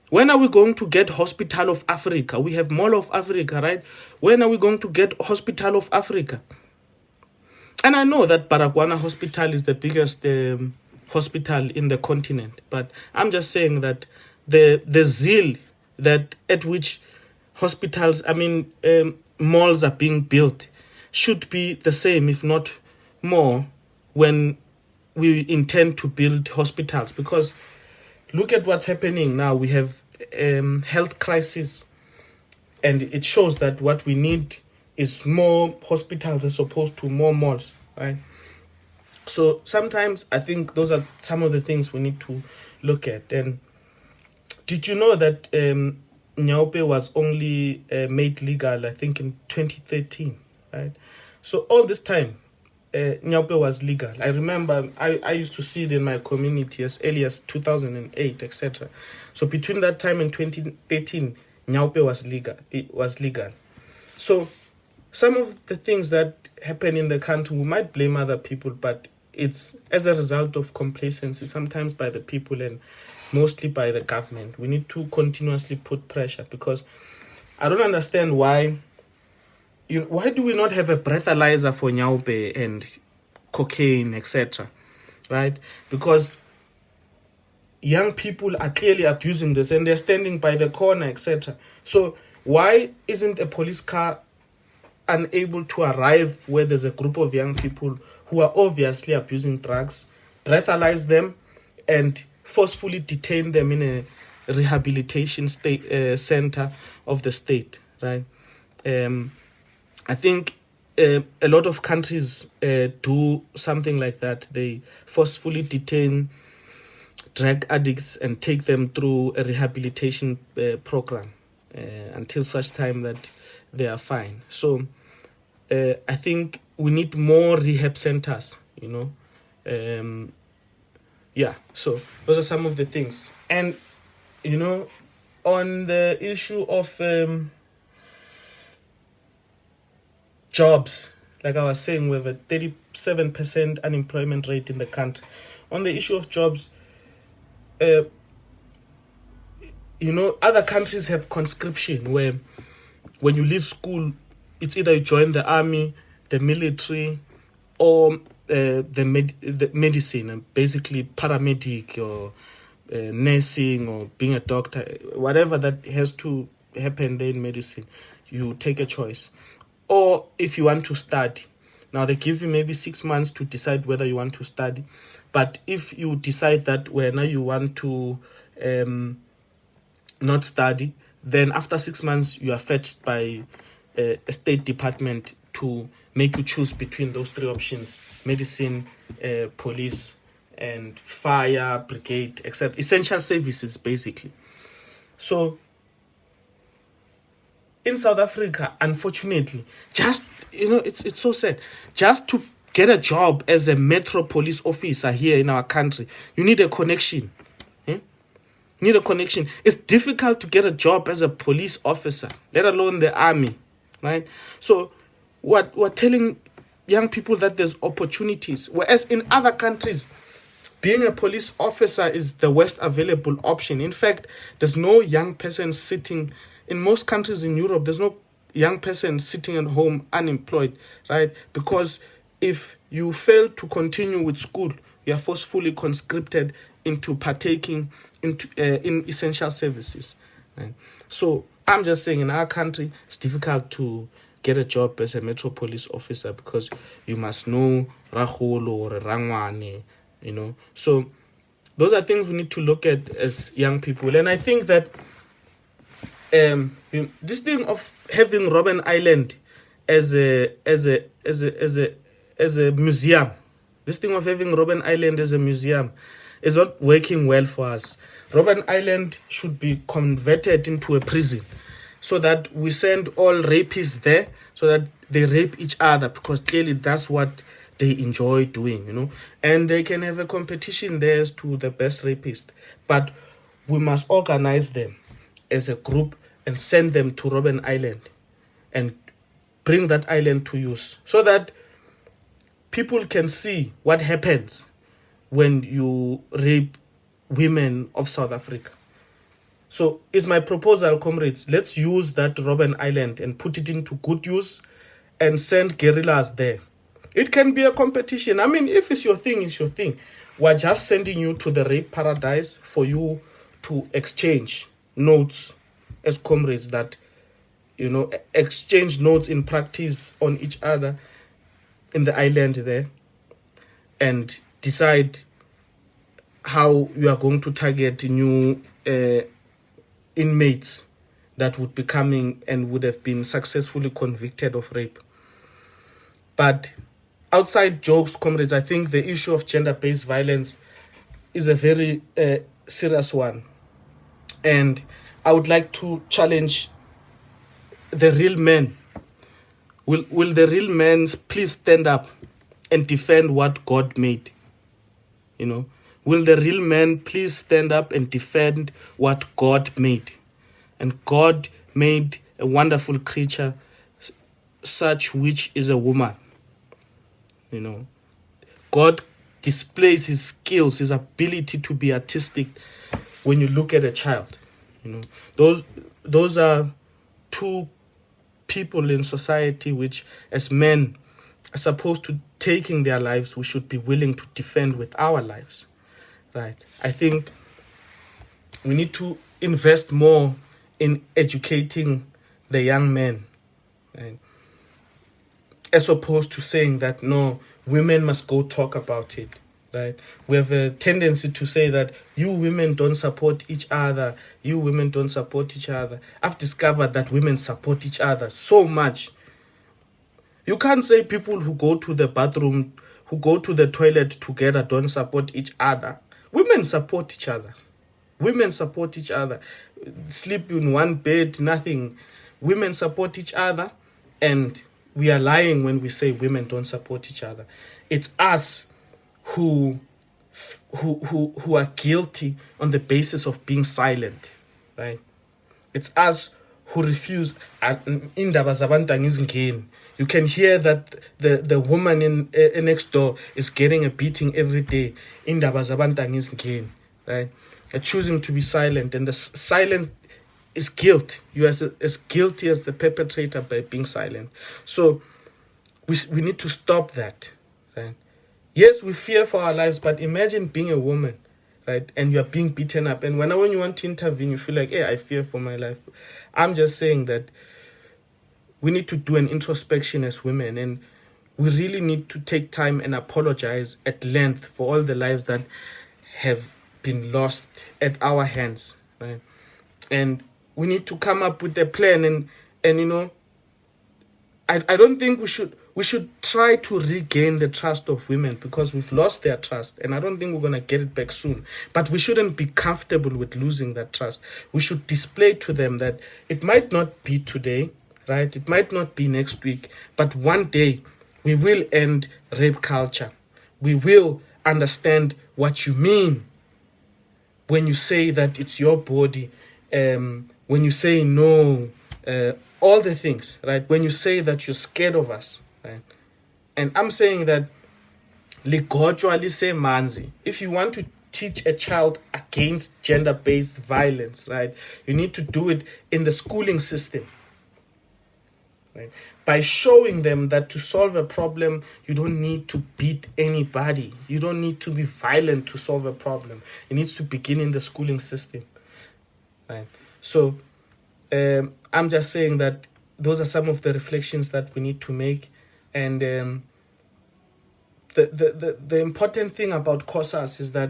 When are we going to get Hospital of Africa? We have Mall of Africa, right? When are we going to get Hospital of Africa? And I know that Baragwana Hospital is the biggest hospital in the continent, but I'm just saying that the zeal that at which hospitals, malls are being built should be the same, if not more, when we intend to build hospitals. Because look at what's happening now. We have health crisis, and it shows that what we need is more hospitals as opposed to more malls, right? So sometimes I think those are some of the things we need to look at. And did you know that Nyaope was only made legal, I think, in 2013, right? So all this time, Nyaope was legal. I remember I used to see it in my community as early as 2008, etc. So between that time and 2013, Nyaope was legal. It was legal. So some of the things that happen in the country, we might blame other people, but it's as a result of complacency, sometimes by the people and mostly by the government. We need to continuously put pressure, because I don't understand why do we not have a breathalyzer for Nyaope and cocaine, etc., right? Because young people are clearly abusing this, and they're standing by the corner, etc. So why isn't a police car unable to arrive where there's a group of young people who are obviously abusing drugs, breathalyze them, and forcefully detain them in a rehabilitation center of the state, right? I think a lot of countries do something like that. They forcefully detain drug addicts and take them through a rehabilitation program until such time that they are fine. So I think we need more rehab centers, so those are some of the things. And, on the issue of jobs, like I was saying, we have a 37% unemployment rate in the country. On the issue of jobs, other countries have conscription, where when you leave school, it's either you join the army, the military, or the medicine, and basically paramedic or nursing or being a doctor, whatever that has to happen there in medicine, you take a choice. Or if you want to study, now they give you maybe 6 months to decide whether you want to study. But if you decide that when you want to not study, then after 6 months, you are fetched by a State Department to make you choose between those 3 options: medicine, police, and fire brigade, except essential services, basically. So in South Africa, unfortunately, just, it's so sad. Just to get a job as a metro police officer here in our country, you need a connection. You need a connection. It's difficult to get a job as a police officer, let alone the army, right? So we're telling young people that there's opportunities, whereas in other countries, being a police officer is the worst available option. In fact, there's no young person sitting, in most countries in Europe, there's no young person sitting at home unemployed, right? Because if you fail to continue with school, you are forcefully conscripted into partaking in essential services, right? So I'm just saying, in our country, it's difficult to get a job as a metro police officer because you must know Raholo or Rangwane, So those are things we need to look at as young people. And I think that this thing of having Robben Island as a museum, this thing of having Robben Island as a museum is not working well for us. Robben Island should be converted into a prison so that we send all rapists there so that they rape each other, because clearly that's what they enjoy doing, and they can have a competition there as to the best rapist. But we must organize them as a group and send them to Robben Island and bring that island to use so that people can see what happens when you rape women of South Africa. So is my proposal, comrades, let's use that Robben Island and put it into good use and send guerrillas there. It can be a competition. I mean, if it's your thing, it's your thing. We're just sending you to the rape paradise for you to exchange notes as comrades, that, exchange notes in practice on each other in the island there, and decide how you are going to target new inmates that would be coming and would have been successfully convicted of rape. But outside jokes, comrades, I think the issue of gender-based violence is a very serious one. And I would like to challenge the real men. Will the real men please stand up and defend what God made? Will the real men please stand up and defend what God made? And God made a wonderful creature, such which is a woman. God displays his skills, his ability to be artistic when you look at a child. Those are two people in society which, as men, as opposed to taking their lives, we should be willing to defend with our lives. Right. I think we need to invest more in educating the young men, right? As opposed to saying that, no, women must go talk about it, right? We have a tendency to say that you women don't support each other. You women don't support each other. I've discovered that women support each other so much. You can't say people who go to the bathroom, who go to the toilet together don't support each other. Women support each other. Women support each other. Sleep in one bed, nothing. Women support each other, and we are lying when we say women don't support each other. It's us who are guilty on the basis of being silent, right? It's us who refuse. You can hear that the woman in next door is getting a beating every day. Right? Choosing to be silent, and the silent is guilt. You are as guilty as the perpetrator by being silent. So we need to stop that. Right? Yes, we fear for our lives, but imagine being a woman, right? And you are being beaten up, and when you want to intervene, you feel like, hey, I fear for my life. I'm just saying that we need to do an introspection as women, and we really need to take time and apologize at length for all the lives that have been lost at our hands, right? And we need to come up with a plan, and you know, I don't think we should try to regain the trust of women, because we've lost their trust, and I don't think we're going to get it back soon. But we shouldn't be comfortable with losing that trust. We should display to them that it might not be today, right? It might not be next week, but one day we will end rape culture. We will understand what you mean when you say that it's your body, when you say no, all the things, right? When you say that you're scared of us, right? And I'm saying that ligotshwa say manzi. If you want to teach a child against gender-based violence, right, you need to do it in the schooling system, right? By showing them that to solve a problem, you don't need to beat anybody. You don't need to be violent to solve a problem. It needs to begin in the schooling system, right? So I'm just saying that those are some of the reflections that we need to make. And the important thing about COSAS is that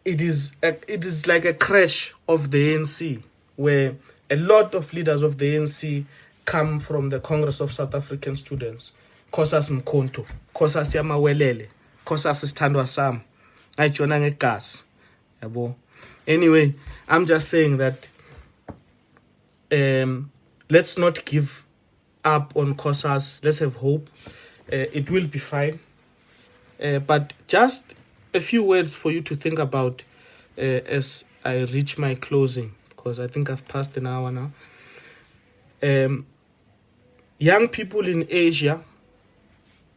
it is like a crash of the ANC, where a lot of leaders of the ANC come from the Congress of South African Students. COSAS Mkhonto, COSAS Yamawelele, COSAS Sithandwa Sam, ayitshona ngegas. Yabo. Anyway, I'm just saying that let's not give up on COSAS. Let's have hope. It will be fine. But just a few words for you to think about as I reach my closing, because I think I've passed an hour now. Young people in Asia,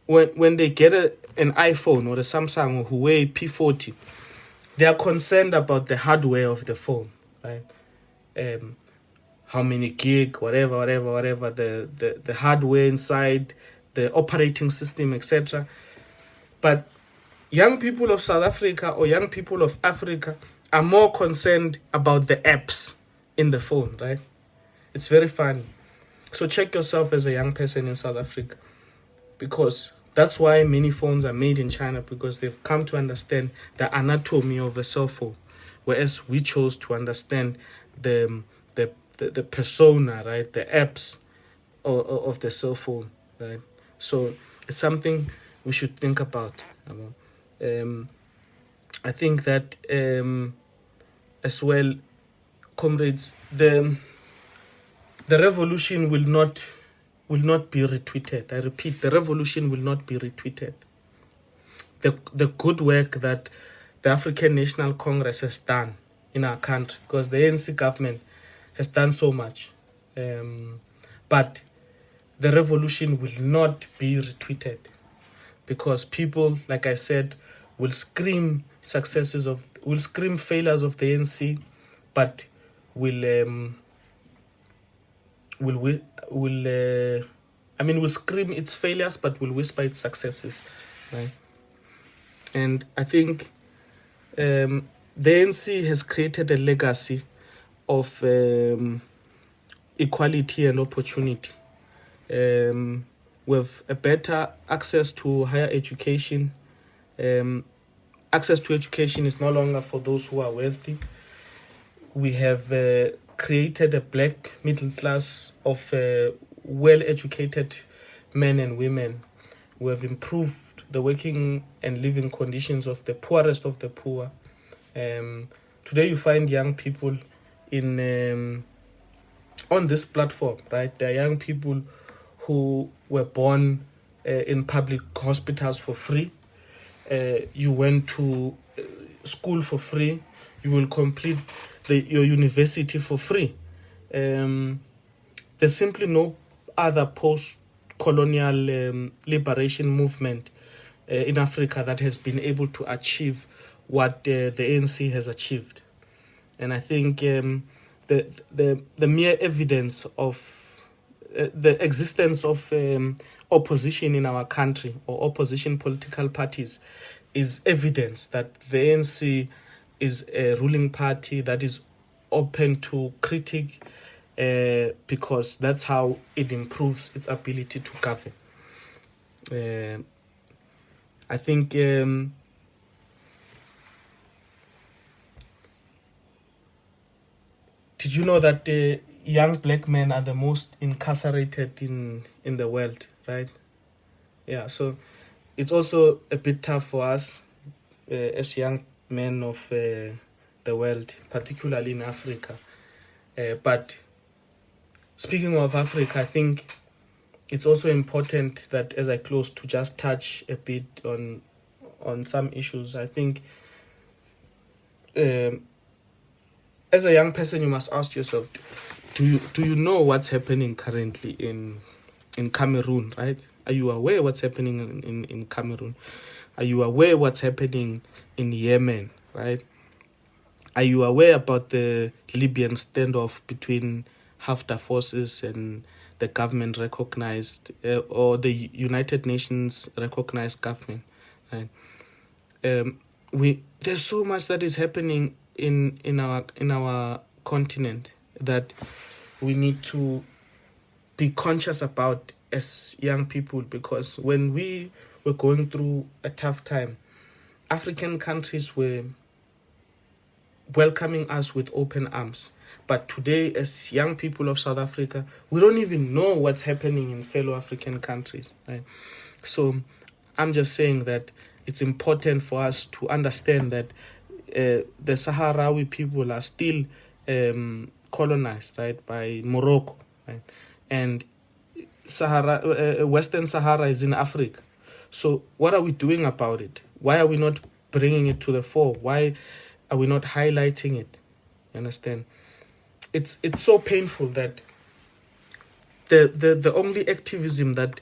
when they get an iPhone or a Samsung or Huawei P40, they are concerned about the hardware of the phone, right? How many gig, whatever, the hardware inside, the operating system, etc. But young people of South Africa or young people of Africa are more concerned about the apps in the phone, right? It's very funny. So check yourself as a young person in South Africa, because that's why many phones are made in China, because they've come to understand the anatomy of a cell phone, whereas we chose to understand the persona, right? The apps of the cell phone, right? So it's something we should think about. I think that as well, comrades, the revolution will not be retweeted. I repeat, the revolution will not be retweeted. The good work that the African National Congress has done in our country, because the ANC government has done so much, but the revolution will not be retweeted, because people, like I said, will scream failures of the ANC, but will scream its failures, but will whisper its successes, right? And I think the ANC has created a legacy of equality and opportunity, with a better access to higher education. Access to education is no longer for those who are wealthy. We have created a black middle class of well-educated men and women. We have improved the working and living conditions of the poorest of the poor. Today you find young people on this platform, right? There are young people who were born in public hospitals for free. You went to school for free. You will complete your university for free. There's simply no other post-colonial liberation movement in Africa that has been able to achieve what the ANC has achieved. And I think the mere evidence of the existence of opposition in our country, or opposition political parties, is evidence that the ANC is a ruling party that is open to critique, because that's how it improves its ability to govern. I think Did you know that young black men are the most incarcerated in the world, right? Yeah, so it's also a bit tough for us as young men of the world, particularly in Africa. But speaking of Africa, I think it's also important that as I close to just touch a bit on some issues. I think as a young person, you must ask yourself, do you know what's happening currently in Cameroon, right? Are you aware what's happening in Cameroon? Are you aware what's happening in Yemen, right? Are you aware about the Libyan standoff between Haftar forces and the government recognized or the United Nations recognized government, right? There's so much that is happening in our continent that we need to be conscious about as young people, because when we were going through a tough time, African countries were welcoming us with open arms. But today, as young people of South Africa, we don't even know what's happening in fellow African countries, right? So I'm just saying that it's important for us to understand that the Sahrawi people are still colonized, right, by Morocco, right? And Western Sahara is in Africa. So what are we doing about it? Why are we not bringing it to the fore? Why are we not highlighting it? You understand? It's so painful that the only activism that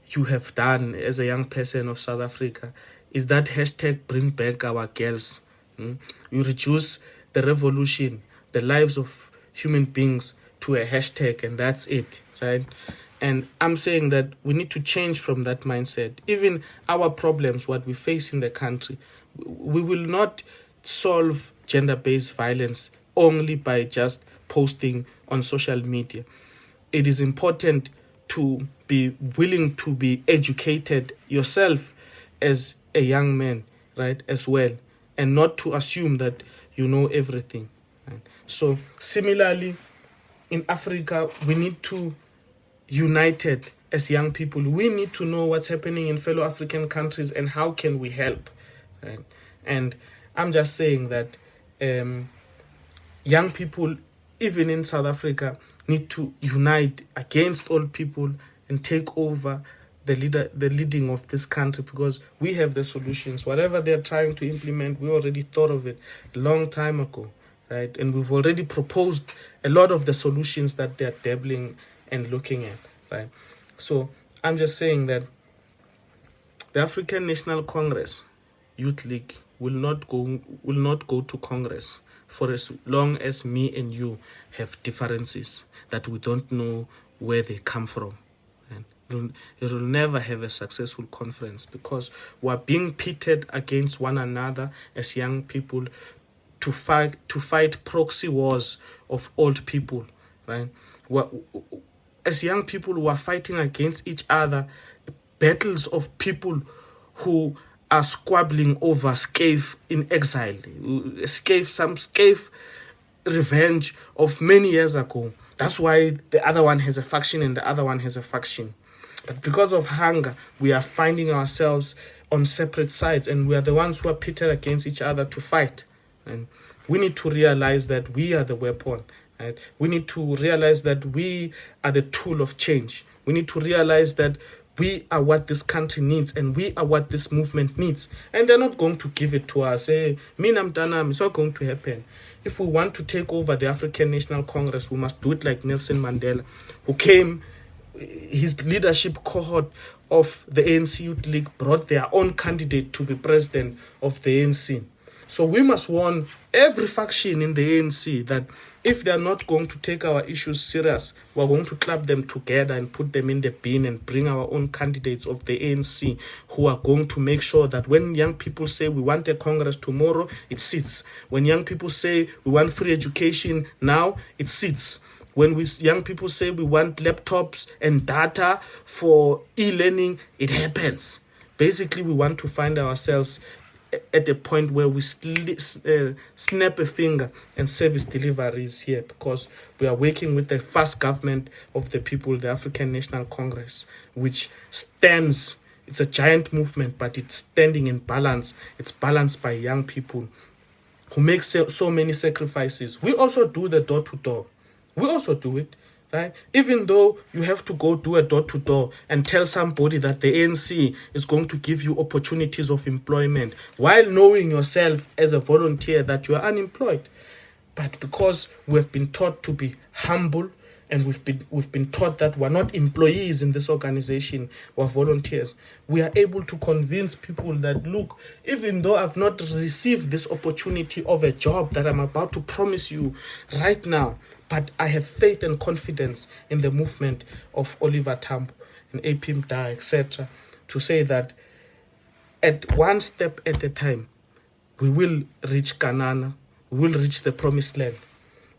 you have done as a young person of South Africa is that hashtag bring back our girls. You reduce the revolution, the lives of human beings to a hashtag, and that's it, right? And I'm saying that we need to change from that mindset. Even our problems, what we face in the country, we will not solve gender-based violence only by just posting on social media. It is important to be willing to be educated yourself as a young man, right, as well, and not to assume that you know everything. Right? So similarly, in Africa, we need to united as young people. We need to know what's happening in fellow African countries and how can we help. Right? And I'm just saying that young people, even in South Africa, need to unite against old people and take over the leading of this country, because we have the solutions. Whatever they're trying to implement, we already thought of it a long time ago, right? And we've already proposed a lot of the solutions that they're dabbling and looking at, right? So I'm just saying that the African National Congress Youth League will not go to Congress for as long as me and you have differences that we don't know where they come from. It will never have a successful conference, because we're being pitted against one another as young people to fight proxy wars of old people, right? As young people, we are fighting against each other, battles of people who are squabbling over scaife in exile, some scaife revenge of many years ago. That's why the other one has a faction and the other one has a faction. But because of hunger, we are finding ourselves on separate sides, and we are the ones who are pitted against each other to fight. And we need to realize that we are the weapon. Right? We need to realize that we are the tool of change. We need to realize that we are what this country needs, and we are what this movement needs. And they're not going to give it to us. Hey, it's not going to happen. If we want to take over the African National Congress, we must do it like Nelson Mandela, who came, his leadership cohort of the ANC Youth League brought their own candidate to be president of the ANC. So we must warn every faction in the ANC that if they are not going to take our issues serious, we're going to club them together and put them in the bin and bring our own candidates of the ANC who are going to make sure that when young people say we want a Congress tomorrow, it sits. When young people say we want free education now, it sits. When young people say we want laptops and data for e-learning, it happens. Basically, we want to find ourselves at a point where we snap a finger and service delivery is here, because we are working with the first government of the people, the African National Congress, which stands, it's a giant movement, but it's standing in balance. It's balanced by young people who make so many sacrifices. We also do the door-to-door. We also do it. Right? Even though you have to go do a door-to-door and tell somebody that the ANC is going to give you opportunities of employment, while knowing yourself as a volunteer that you are unemployed. But because we have been taught to be humble, and we've been taught that we're not employees in this organization, we're volunteers, we are able to convince people that, look, even though I've not received this opportunity of a job that I'm about to promise you right now, but I have faith and confidence in the movement of Oliver Tambo and AP Mda, etc., to say that at one step at a time, we will reach Kanana, we will reach the promised land.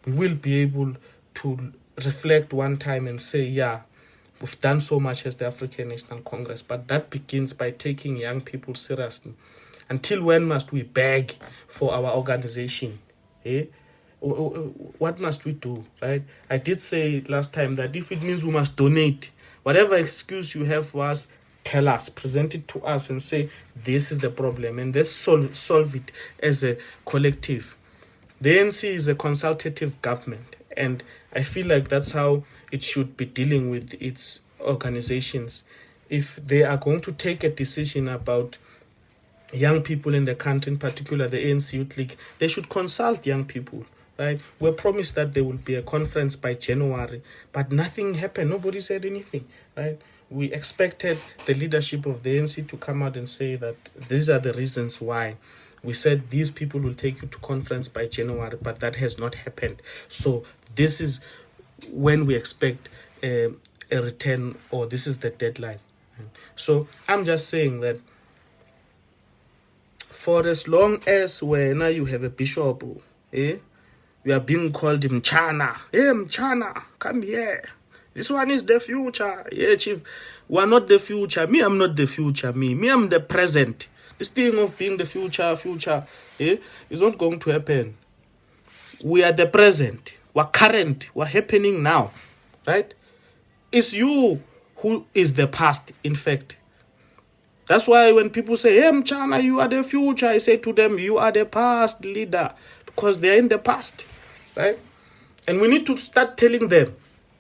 We will be able to reflect one time and say, yeah, we've done so much as the African National Congress, but that begins by taking young people seriously. Until when must we beg for our organization? Eh? What must we do, right? I did say last time that if it means we must donate, whatever excuse you have for us, tell us, present it to us and say, this is the problem, and let's solve it as a collective. The ANC is a consultative government, and I feel like that's how it should be dealing with its organizations. If they are going to take a decision about young people in the country, in particular the ANC Youth League, they should consult young people. Right? We're promised that there will be a conference by January, but nothing happened. Nobody said anything. Right? We expected the leadership of the ANC to come out and say that these are the reasons why. We said these people will take you to conference by January, but that has not happened. So this is when we expect a return, or this is the deadline. So I'm just saying that for as long as when you have a bishop, we are being called Mchana. Hey, Mchana, come here. This one is the future. Yeah, Chief. We are not the future. Me, I'm not the future. Me, I'm the present. This thing of being the future, is not going to happen. We are the present. We're current. We're happening now. Right? It's you who is the past, in fact. That's why when people say, hey, Mchana, you are the future, I say to them, you are the past leader. Because they are in the past. Right? And we need to start telling them,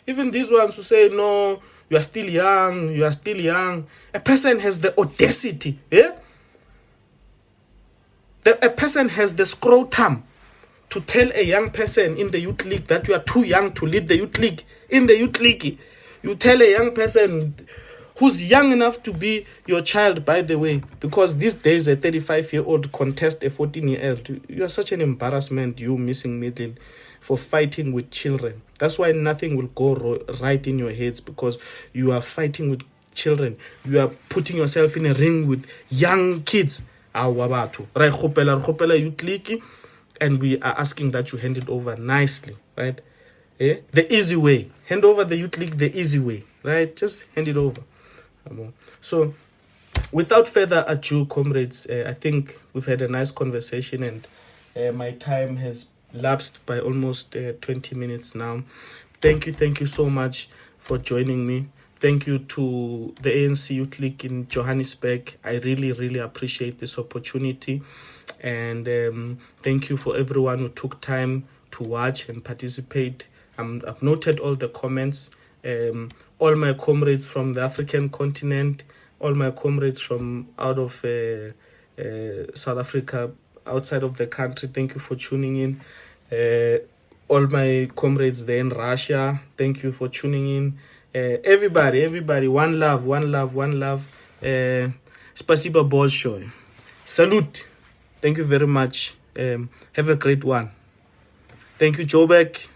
even these ones who say, no, you are still young, you are still young. A person has the audacity, a person has the scrotum to tell a young person in the youth league that you are too young to lead the youth league. In the youth league, you tell a young person who's young enough to be your child, by the way, because these days a 35-year-old contest a 14-year-old. You are such an embarrassment, you missing middle, for fighting with children. That's why nothing will go right in your heads, because you are fighting with children. You are putting yourself in a ring with young kids. And we are asking that you hand it over nicely, right? The easy way. Hand over the youth league the easy way, right? Just hand it over. So, without further ado, comrades, I think we've had a nice conversation, and my time has lapsed by almost 20 minutes now. Thank you so much for joining me. Thank you to the ANC Youth League in Johannesburg. I really appreciate this opportunity. And thank you for everyone who took time to watch and participate. I've noted all the comments. All my comrades from the African continent, all my comrades from out of South Africa, outside of the country, thank you for tuning in. All my comrades there in Russia, thank you for tuning in. Everybody, one love. Spasiba Bolshoy. Salute. Thank you very much. Have a great one. Thank you, Joburg.